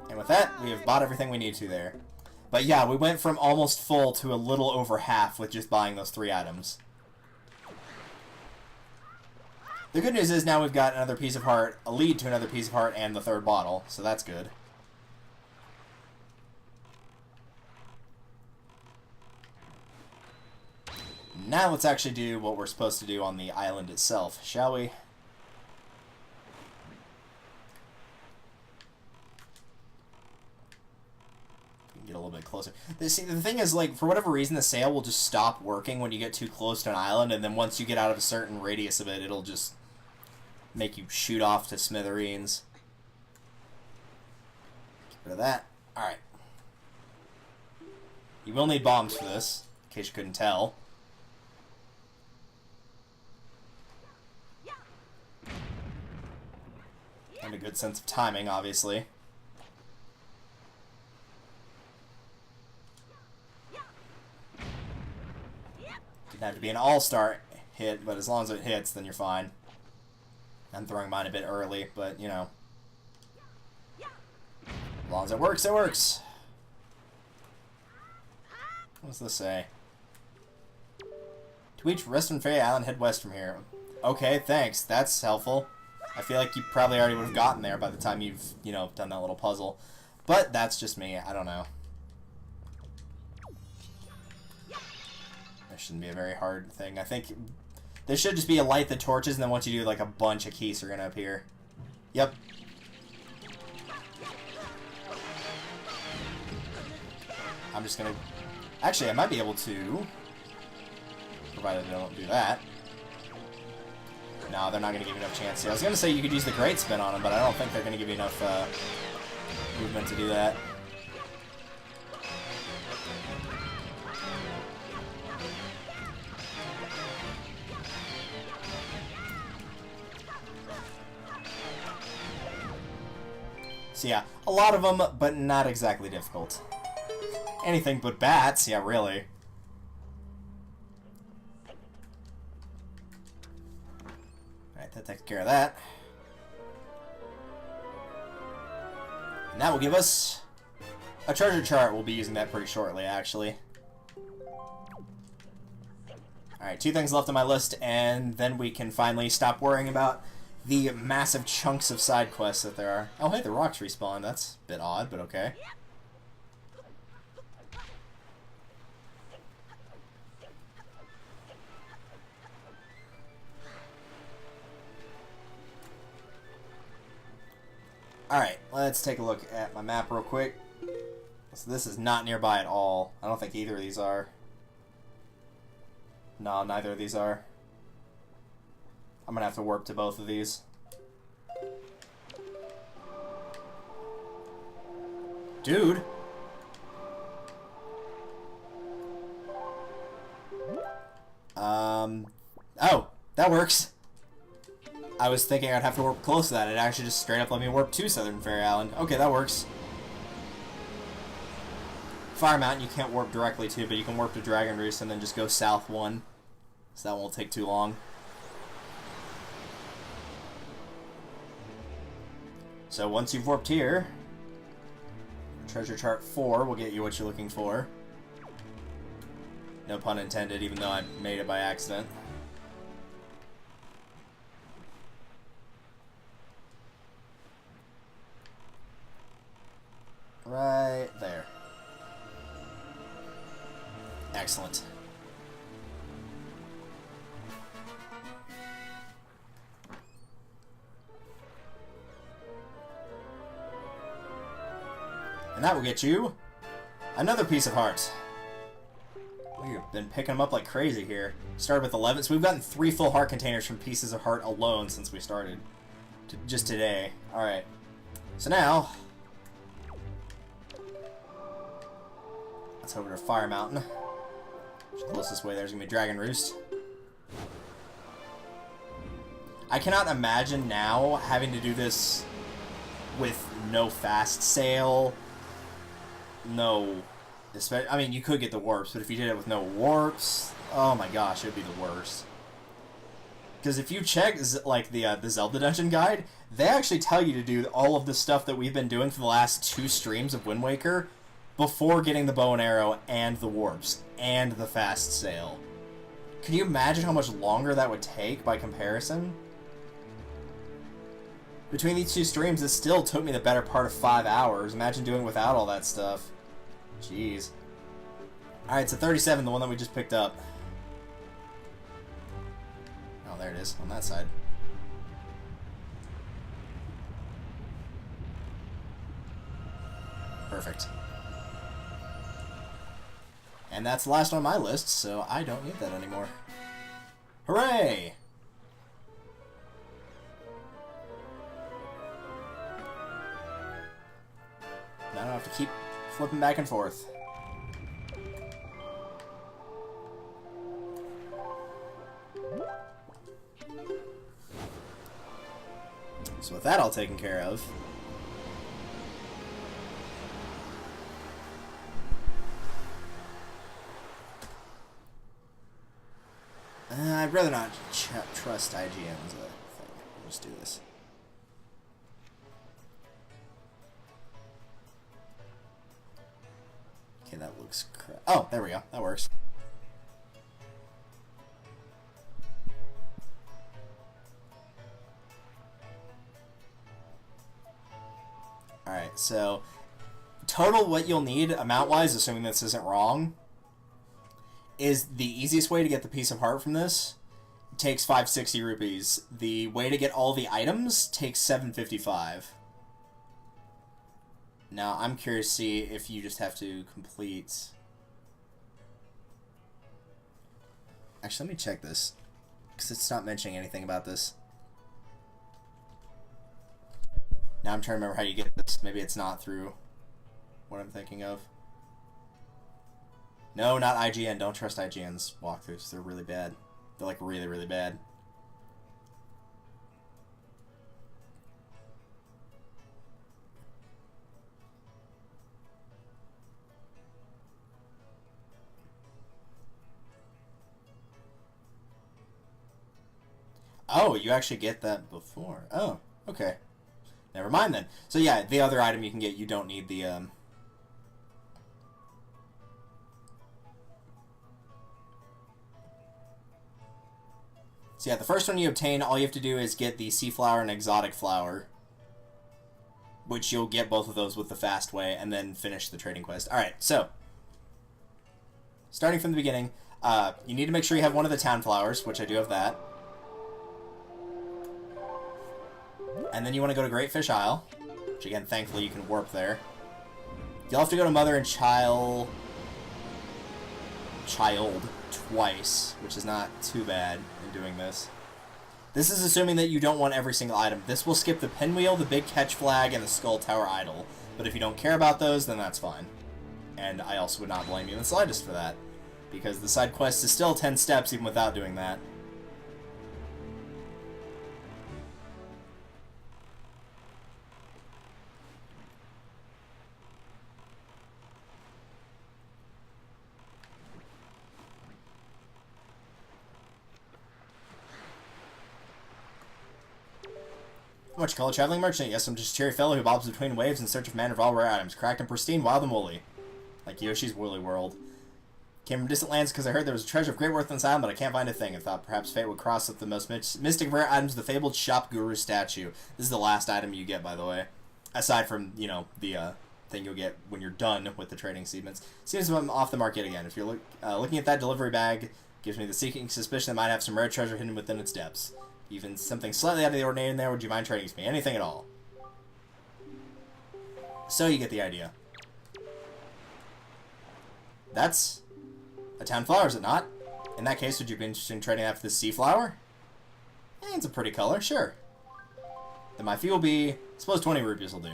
And with that, we have bought everything we need to there. But yeah, we went from almost full to a little over half with just buying those 3 items. The good news is now we've got another piece of heart, a lead to another piece of heart, and the 3rd bottle, so that's good. Now let's actually do what we're supposed to do on the island itself, shall we? Get a little bit closer. See, the thing is, like, for whatever reason, the sail will just stop working when you get too close to an island, and then once you get out of a certain radius of it, it'll just make you shoot off to smithereens. Get rid of that. Alright. You will need bombs for this, in case you couldn't tell. And a good sense of timing, obviously. Didn't have to be an all-star hit, but as long as it hits, then you're fine. I'm throwing mine a bit early, but, you know. As long as it works, it works. What does this say? To reach Western Fairy Island, head west from here. Okay, thanks. That's helpful. I feel like you probably already would have gotten there by the time you've, you know, done that little puzzle. But that's just me. I don't know. That shouldn't be a very hard thing. I think there should just be a light the torches, and then once you do, like, a bunch of keys are going to appear. Yep. I'm just going to... Actually, I might be able to... Provided I don't do that. No, they're not going to give you enough chance here. I was going to say you could use the Great Spin on them, but I don't think they're going to give you enough movement to do that. So yeah, a lot of them, but not exactly difficult. Anything but bats, yeah, really. Alright, that takes care of that. And that will give us a treasure chart. We'll be using that pretty shortly, actually. Alright, 2 things left on my list, and then we can finally stop worrying about the massive chunks of side quests that there are. Oh, hey, the rocks respawn. That's a bit odd, but okay. Alright, let's take a look at my map real quick. So this is not nearby at all. I don't think either of these are. No, neither of these are. I'm gonna have to warp to both of these. Dude! Oh, that works. I was thinking I'd have to warp close to that. It actually just straight up let me warp to Southern Fairy Island. Okay, that works. Fire Mountain you can't warp directly to, but you can warp to Dragon Roost and then just go south 1. So that won't take too long. So once you've warped here, Treasure Chart 4 will get you what you're looking for. No pun intended, even though I made it by accident. Right there. Excellent. And that will get you another piece of heart. We've been picking them up like crazy here. Started with 11, so we've gotten 3 full heart containers from pieces of heart alone since we started. Just today. Alright. So now, let's head over to Fire Mountain. The closest way there's going to be Dragon Roost. I cannot imagine now having to do this with no fast sail. No, I mean, you could get the warps, but if you did it with no warps, oh my gosh, it would be the worst. Because if you check, like, the Zelda Dungeon Guide, they actually tell you to do all of the stuff that we've been doing for the last 2 streams of Wind Waker before getting the bow and arrow and the warps and the fast sail. Can you imagine how much longer that would take by comparison? Between these 2 streams, it still took me the better part of 5 hours. Imagine doing it without all that stuff. Jeez. Alright, so 37, the one that we just picked up. Oh, there it is, on that side. Perfect. And that's the last on my list, so I don't need that anymore. Hooray! Now I don't have to keep flipping back and forth. So with that all taken care of, I'd rather not trust IGN as a thing. I'll just do this. Okay, that looks crap. Oh, there we go. That works. Alright, so total what you'll need amount-wise, assuming this isn't wrong, is the easiest way to get the piece of heart from this takes 560 rupees. The way to get all the items takes 755. Now, I'm curious to see if you just have to complete... Actually, let me check this, because it's not mentioning anything about this. Now I'm trying to remember how you get this. Maybe it's not through what I'm thinking of. No, not IGN. Don't trust IGN's walkthroughs. They're really bad. They're like really, really bad. Oh, you actually get that before. Oh, okay. Never mind then. So yeah, the other item you can get, you don't need the So yeah, the first one you obtain, all you have to do is get the sea flower and exotic flower, which you'll get both of those with the fast way, and then finish the trading quest. Alright, so starting from the beginning, you need to make sure you have one of the town flowers, which I do have that. And then you want to go to Great Fish Isle, which again, thankfully you can warp there. You'll have to go to Mother and Child twice, which is not too bad in doing this. This is assuming that you don't want every single item. This will skip the pinwheel, the big catch flag, and the Skull Tower idol. But if you don't care about those, then that's fine. And I also would not blame you in the slightest for that, because the side quest is still 10 steps even without doing that. What you call a traveling merchant? Yes, I'm just a cheery fellow who bobs between waves in search of man of all rare items, cracked and pristine, wild and woolly. Like Yoshi's Woolly World. Came from distant lands because I heard there was a treasure of great worth in this island, but I can't find a thing. I thought perhaps fate would cross up the most mystic rare items, the fabled shop guru statue. This is the last item you get, by the way. Aside from, you know, the thing you'll get when you're done with the trading segments. Seems I'm off the market again. If you're looking at that delivery bag, gives me the seeking suspicion that might have some rare treasure hidden within its depths. Even something slightly out of the ordinary in there, would you mind trading with me? Anything at all. So you get the idea. That's a town flower, is it not? In that case, would you be interested in trading that for the sea flower? It's a pretty color, sure. Then my fee will be, I suppose 20 rupees will do.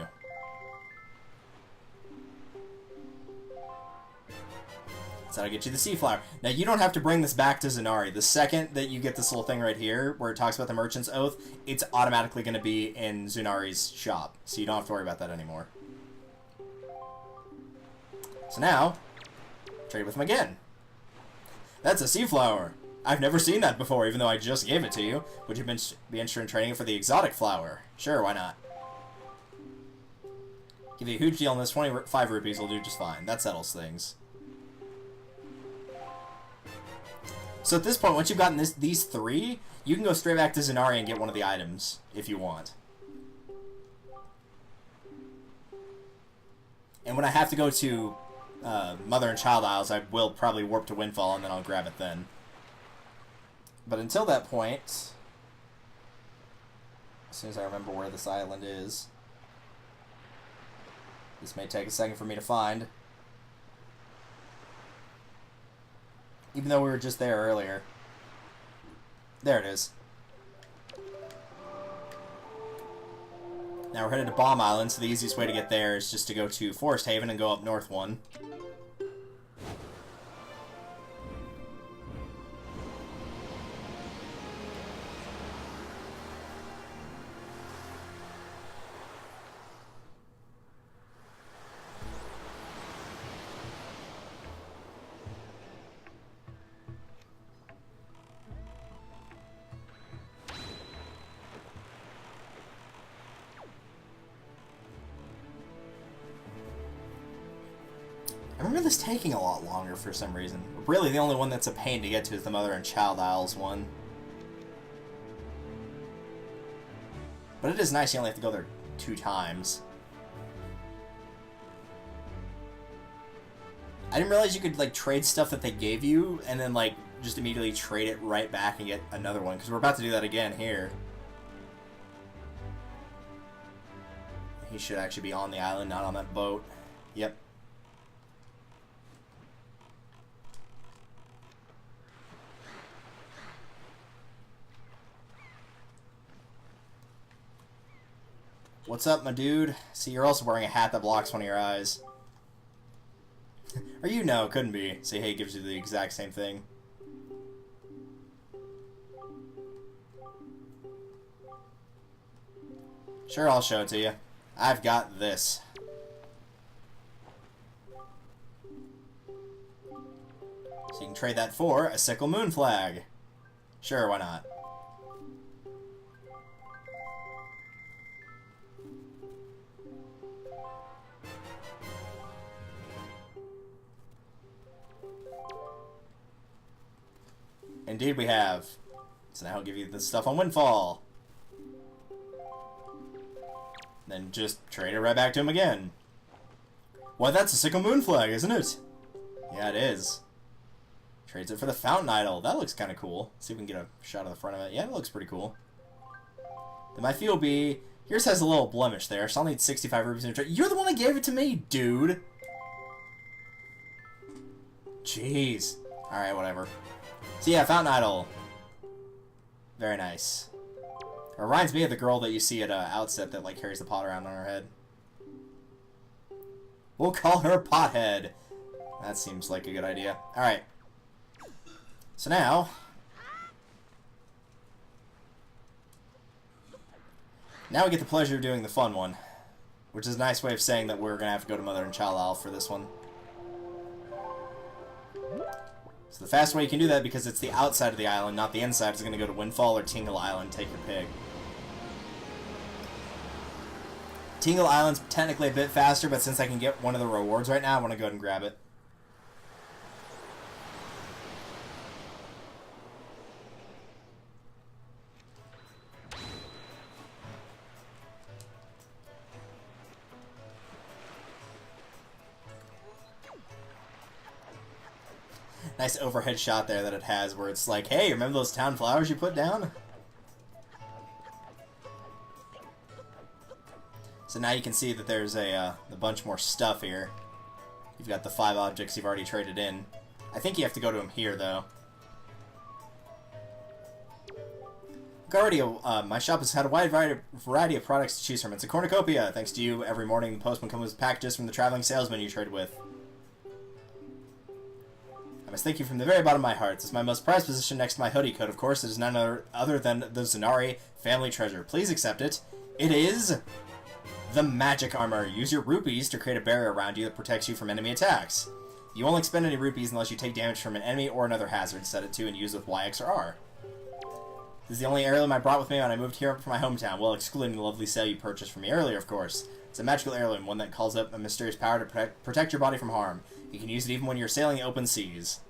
So that'll get you the sea flower. Now, you don't have to bring this back to Zanari. The second that you get this little thing right here, where it talks about the Merchant's Oath, it's automatically going to be in Zunari's shop. So you don't have to worry about that anymore. So now, trade with him again. That's a sea flower. I've never seen that before, even though I just gave it to you. Would you be interested in trading it for the exotic flower? Sure, why not? Give you a huge deal on this. 25 rupees will do just fine. That settles things. So at this point, once you've gotten these three, you can go straight back to Zanari and get one of the items, if you want. And when I have to go to Mother and Child Isles, I will probably warp to Windfall, and then I'll grab it then. But until that point, as soon as I remember where this island is, this may take a second for me to find. Even though we were just there earlier. There it is. Now we're headed to Bomb Island, so the easiest way to get there is just to go to Forest Haven and go up north one. remember this taking a lot longer for some reason. Really, the only one that's a pain to get to is the Mother and Child Isles one. But it is nice you only have to go there 2 times. I didn't realize you could, like, trade stuff that they gave you, and then, like, just immediately trade it right back and get another one, because we're about to do that again here. He should actually be on the island, not on that boat. Yep. What's up, my dude? See, you're also wearing a hat that blocks one of your eyes. Or you know, couldn't be. See, hey, gives you the exact same thing. Sure, I'll show it to you. I've got this. So you can trade that for a sickle moon flag. Sure, why not? Indeed we have. So now I'll give you the stuff on Windfall. Then just trade it right back to him again. Why, that's a sickle moon flag, isn't it? Yeah, it is. Trades it for the Fountain Idol. That looks kind of cool. Let's see if we can get a shot of the front of it. Yeah, it looks pretty cool. Then my fee will be... Yours has a little blemish there, so I'll need 65 rupees in a trade. You're the one that gave it to me, dude! Jeez. Alright, whatever. So yeah, Fountain Idol. Very nice. It reminds me of the girl that you see at Outset that like carries the pot around on her head. We'll call her Pothead. That seems like a good idea. Alright. So now... Now we get the pleasure of doing the fun one. Which is a nice way of saying that we're going to have to go to Mother and Child Isle for this one. So the fast way you can do that, because it's the outside of the island, not the inside, is going to go to Windfall or Tingle Island, take your pick. Tingle Island's technically a bit faster, but since I can get one of the rewards right now, I want to go ahead and grab it. Nice overhead shot there that it has, where it's like, hey, remember those town flowers you put down? So now you can see that there's a bunch more stuff here. You've got the 5 objects you've already traded in. I think you have to go to them here, though. Already, my shop has had a wide variety of products to choose from. It's a cornucopia. Thanks to you, every morning the postman comes with packages from the traveling salesman you trade with. I must thank you from the very bottom of my heart. This is my most prized possession next to my hoodie coat. Of course, it is none other than the Zanari family treasure. Please accept it. It is the magic armor. Use your rupees to create a barrier around you that protects you from enemy attacks. You won't expend any rupees unless you take damage from an enemy or another hazard. Set it to and use with Y, X, or R. This is the only heirloom I brought with me when I moved here from my hometown, well, excluding the lovely sale you purchased from me earlier, of course. It's a magical heirloom, one that calls up a mysterious power to protect your body from harm. You can use it even when you're sailing the open seas.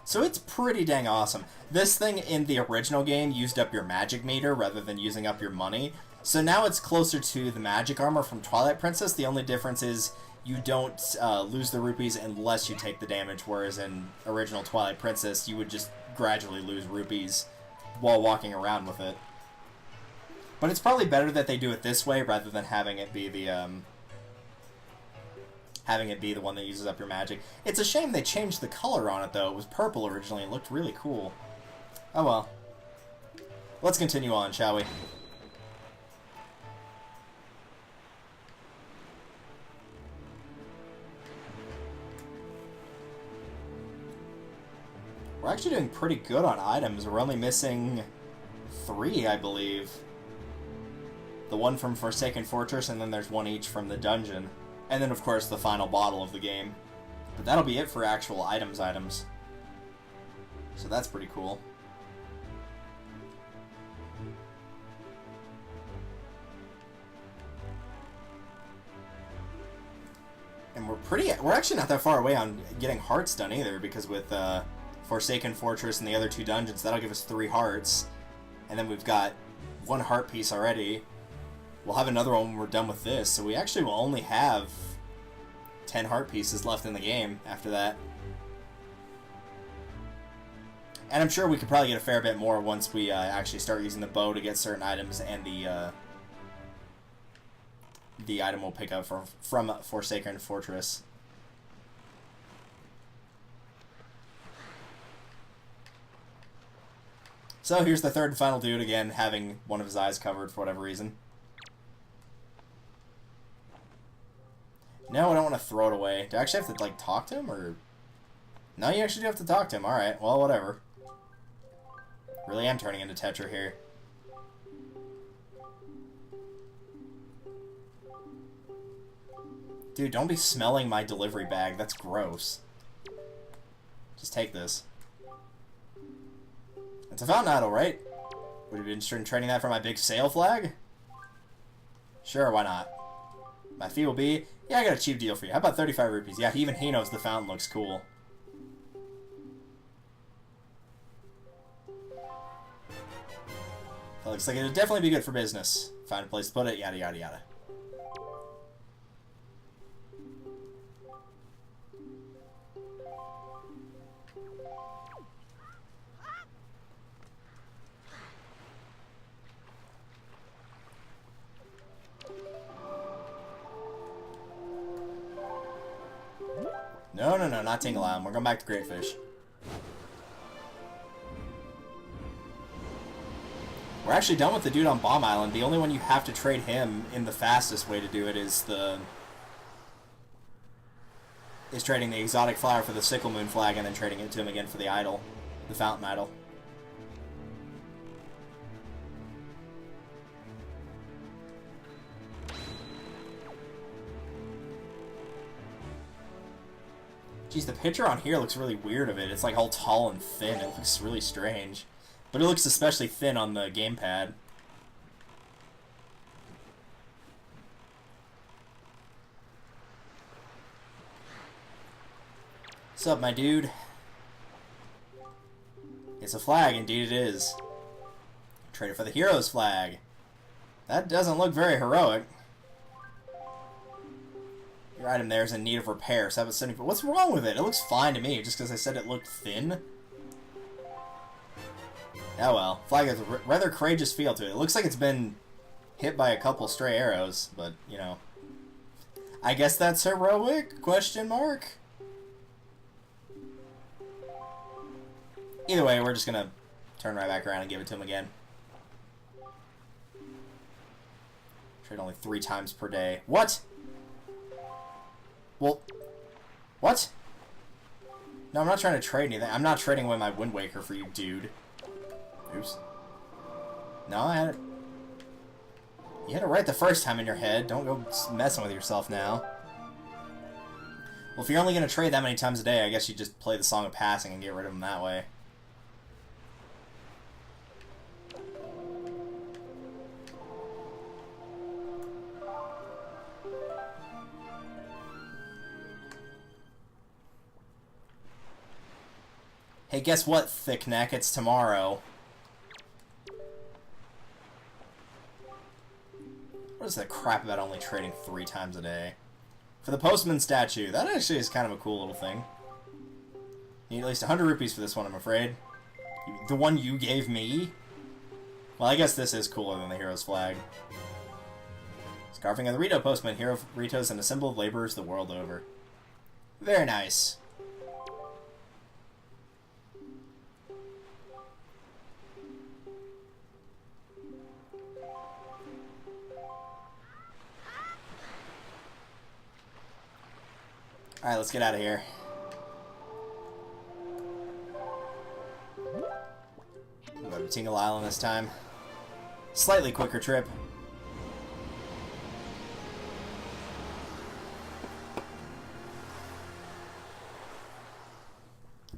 So it's pretty dang awesome. This thing in the original game used up your magic meter rather than using up your money. So now it's closer to the magic armor from Twilight Princess. The only difference is you don't lose the rupees unless you take the damage, whereas in original Twilight Princess you would just gradually lose rupees while walking around with it. But it's probably better that they do it this way rather than having it be the one that uses up your magic. It's a shame they changed the color on it, though. It was purple originally. It looked really cool. Oh well. Let's continue on, shall we? We're actually doing pretty good on items. We're only missing 3, I believe. The one from Forsaken Fortress, and then there's one each from the dungeon. And then, of course, the final bottle of the game. But that'll be it for actual items. So that's pretty cool. And we're actually not that far away on getting hearts done either, because with Forsaken Fortress and the other 2 dungeons, that'll give us 3 hearts. And then we've got 1 heart piece already. We'll have another one when we're done with this, so we actually will only have 10 heart pieces left in the game after that. And I'm sure we could probably get a fair bit more once we actually start using the bow to get certain items and the item we'll pick up from Forsaken Fortress. So here's the 3rd and final dude again, having one of his eyes covered for whatever reason. No, I don't want to throw it away. Do I actually have to, like, talk to him, or... No, you actually do have to talk to him. Alright, well, whatever. Really am turning into Tetra here. Dude, don't be smelling my delivery bag. That's gross. Just take this. It's a fountain idol, right? Would you be interested in trading that for my big sail flag? Sure, why not? My fee will be... Yeah, I got a cheap deal for you. How about 35 rupees? Yeah, even he knows the fountain looks cool. That looks like it would definitely be good for business. Find a place to put it, yada yada yada. No, no, no, not Tingle Island. We're going back to Greatfish. We're actually done with the dude on Bomb Island. The only one you have to trade him in the fastest way to do it is trading the exotic flower for the Sickle Moon flag and then trading it to him again for the idol, the fountain idol. Geez, the picture on here looks really weird of it. It's like all tall and thin. It looks really strange. But it looks especially thin on the gamepad. What's up, my dude? It's a flag, indeed it is. Trade it for the hero's flag. That doesn't look very heroic. Your item there is in need of repair. 774. What's wrong with it? It looks fine to me, just because I said it looked thin. Oh well. Flag has a rather courageous feel to it. It looks like it's been hit by a couple stray arrows, but, you know. I guess that's heroic? Question mark? Either way, we're just gonna turn right back around and give it to him again. Trade only 3 times per day. What? Well, what? No, I'm not trying to trade anything. I'm not trading away my Wind Waker for you, dude. Oops. No, I had it. You had it right the first time in your head. Don't go messing with yourself now. Well, if you're only going to trade that many times a day, I guess you just play the Song of Passing and get rid of them that way. Hey, guess what, Thick Neck? It's tomorrow. What is that crap about only trading 3 times a day? For the Postman statue, that actually is kind of a cool little thing. Need at least 100 rupees for this one, I'm afraid. The one you gave me? Well, I guess this is cooler than the hero's flag. Scarfing of the Rito Postman. Hero Rito's and a symbol of laborers the world over. Very nice. Alright, let's get out of here. We'll go to Tingle Island this time. Slightly quicker trip.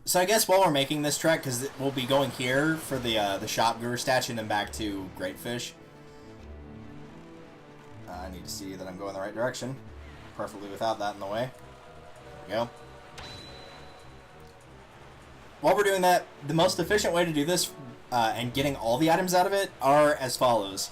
So I guess while we're making this trek, because we'll be going here for the Shop Guru statue and then back to Greatfish. I need to see that I'm going the right direction. Preferably without that in the way. we go. While we're doing that, the most efficient way to do this and getting all the items out of it are as follows.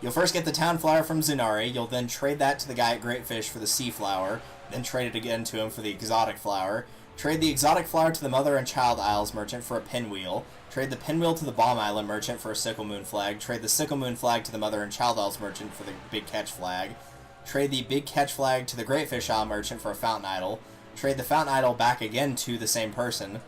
You'll first get the town flower from Zunari, you'll then trade that to the guy at Great Fish for the sea flower, then trade it again to him for the exotic flower, trade the exotic flower to the Mother and Child Isles merchant for a pinwheel, trade the pinwheel to the Bomb Island merchant for a Sickle Moon flag, trade the Sickle Moon flag to the Mother and Child Isles merchant for the Big Catch flag, trade the Big Catch flag to the Great Fish Isle merchant for a Fountain Idol, trade the Fountain Idol back again to the same person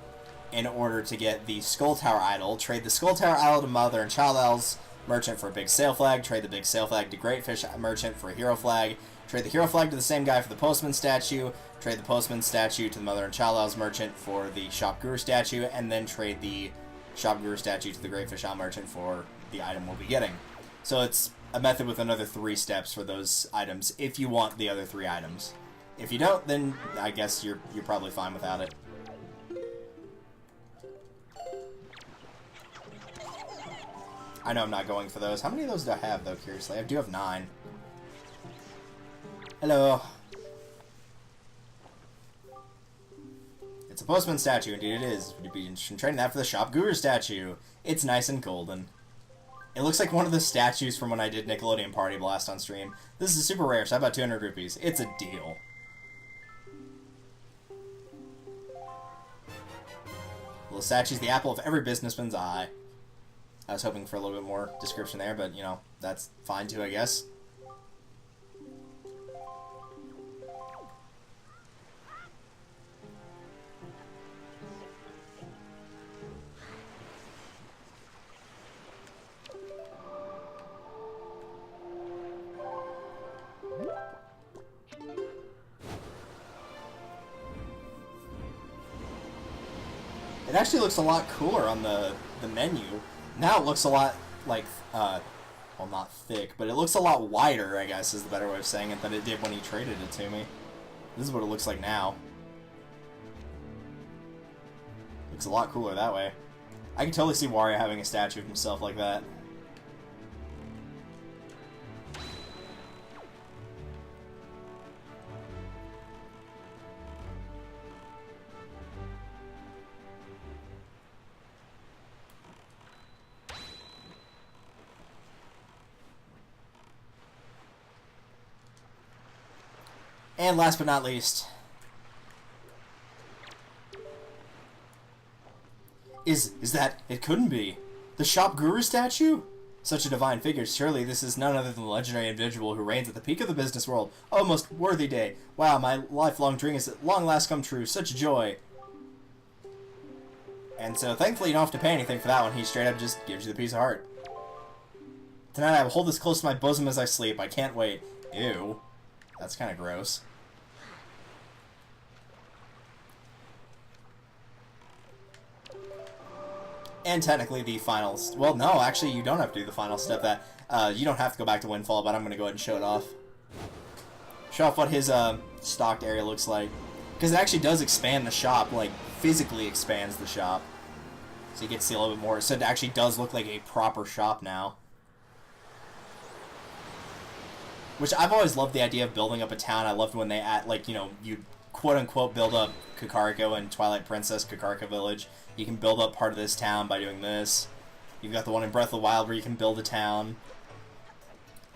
in order to get the Skull Tower Idol, trade the Skull Tower Idol to Mother and Child Isles merchant for a Big Sail flag, trade the Big Sail flag to Great Fish merchant for a Hero flag, trade the Hero flag to the same guy for the Postman statue, trade the Postman statue to the Mother and Child Isles merchant for the Shop Guru statue, and then trade the Shop Guru statue to the Great Fish Isle merchant for the item we'll be getting. So it's a method with another 3 steps for those items if you want the other 3 items. If you don't, then I guess you're probably fine without it. I know I'm not going for those. How many of those do I have, though, curiously? I do have 9. Hello. It's a Postman statue, indeed it is. You'd be interested in trading that for the Shop Guru statue. It's nice and golden. It looks like one of the statues from when I did Nickelodeon Party Blast on stream. This is super rare, so about 200 rupees. It's a deal. Little statue's the apple of every businessman's eye. I was hoping for a little bit more description there, but, you know, that's fine too, I guess. It actually looks a lot cooler on the menu. Now it looks a lot like, well, not thick, but it looks a lot wider, I guess is the better way of saying it, than it did when he traded it to me. This is what it looks like now. Looks a lot cooler that way. I can totally see Wario having a statue of himself like that. And last but not least, is that it couldn't be the Shop Guru statue? Such a divine figure. Surely this is none other than the legendary individual who reigns at the peak of the business world. Oh, most worthy day. Wow, my lifelong dream has at long last come true. Such joy. And so thankfully you don't have to pay anything for that one. He straight up just gives you the piece of heart. Tonight I will hold this close to my bosom as I sleep. I can't wait. Ew. That's kind of gross. And technically the final... Well, no, actually you don't have to do the final step. That you don't have to go back to Windfall, but I'm going to go ahead and show it off. Show off what his stocked area looks like. Because it actually does expand the shop, like physically expands the shop. So you get to see a little bit more. So it actually does look like a proper shop now. Which I've always loved the idea of building up a town. I loved when they, like, you know, you quote-unquote build up Kakariko and Twilight Princess Kakariko Village. You can build up part of this town by doing this. You've got the one in Breath of the Wild where you can build a town.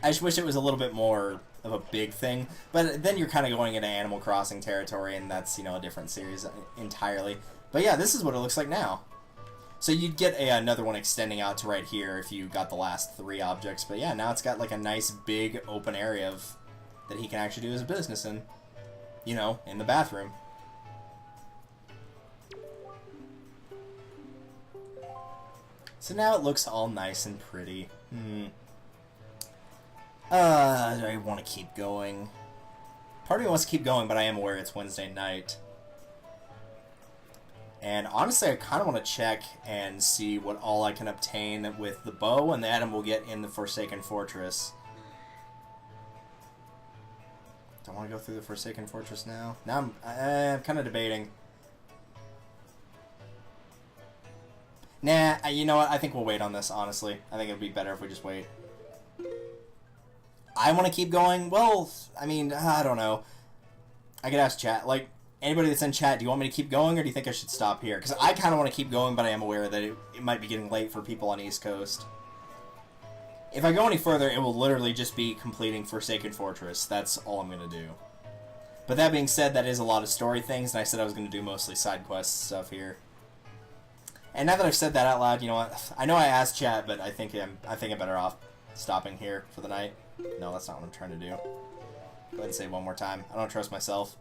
I just wish it was a little bit more of a big thing. But then you're kind of going into Animal Crossing territory, and that's, you know, a different series entirely. But yeah, this is what it looks like now. So you'd get another one extending out to right here if you got the last 3 objects. But yeah, now it's got like a nice big open area that he can actually do his business in. You know, in the bathroom. So now it looks all nice and pretty. I want to keep going. Part of me wants to keep going, but I am aware it's Wednesday night. And honestly, I kind of want to check and see what all I can obtain with the bow and the item we'll get in the Forsaken Fortress. Do I want to go through the Forsaken Fortress now? Now I'm kind of debating. Nah, you know what? I think we'll wait on this, honestly. I think it would be better if we just wait. I want to keep going? Well, I mean, I don't know. I could ask chat. Like, Anybody that's in chat, do you want me to keep going, or do you think I should stop here? Because I kind of want to keep going, but I am aware that it might be getting late for people on East Coast. If I go any further, it will literally just be completing Forsaken Fortress. That's all I'm going to do. But that being said, that is a lot of story things, and I said I was going to do mostly side quest stuff here. And now that I've said that out loud, you know what? I know I asked chat, but I think I'm better off stopping here for the night. No, that's not what I'm trying to do. Go ahead and say it one more time. I don't trust myself.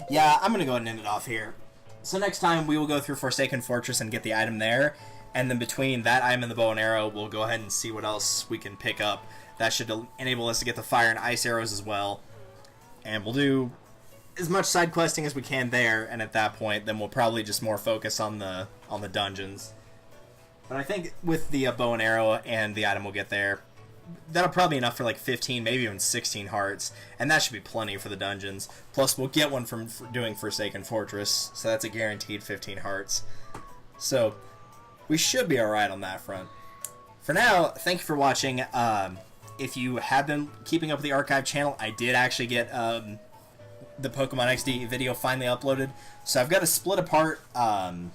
Yeah, I'm going to go ahead and end it off here. So next time, we will go through Forsaken Fortress and get the item there. And then between that item and the bow and arrow, we'll go ahead and see what else we can pick up. That should enable us to get the fire and ice arrows as well. And we'll do as much side questing as we can there, and at that point, then we'll probably just more focus on the dungeons. But I think with the bow and arrow and the item we'll get there, that'll probably be enough for like 15, maybe even 16 hearts, and that should be plenty for the dungeons. Plus, we'll get one from doing Forsaken Fortress, so that's a guaranteed 15 hearts. So we should be alright on that front. For now, thank you for watching. If you have been keeping up with the archive channel, I did actually get the Pokemon XD video finally uploaded. So I've got to split apart the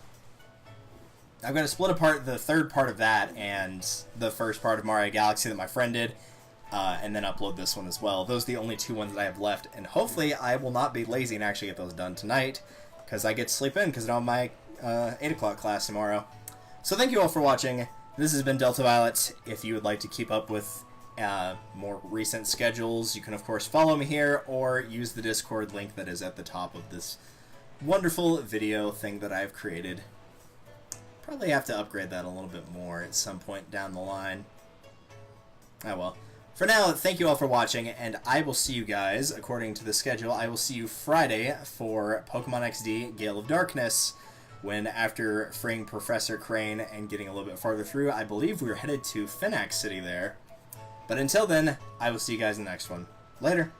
third part of that and the first part of Mario Galaxy that my friend did, and then upload this one as well. Those are the only two ones that I have left, and hopefully I will not be lazy and actually get those done tonight, because I get to sleep in because I'm on my 8 o'clock class tomorrow. So thank you all for watching. This has been Delta Violet. If you would like to keep up with more recent schedules, you can of course follow me here or use the Discord link that is at the top of this wonderful video thing that I've created. Probably have to upgrade that a little bit more at some point down the line. Oh well. For now, thank you all for watching, and I will see you guys, according to the schedule, I will see you Friday for Pokemon XD Gale of Darkness, when after freeing Professor Crane and getting a little bit farther through, I believe we're headed to Phoenix City there. But until then, I will see you guys in the next one. Later.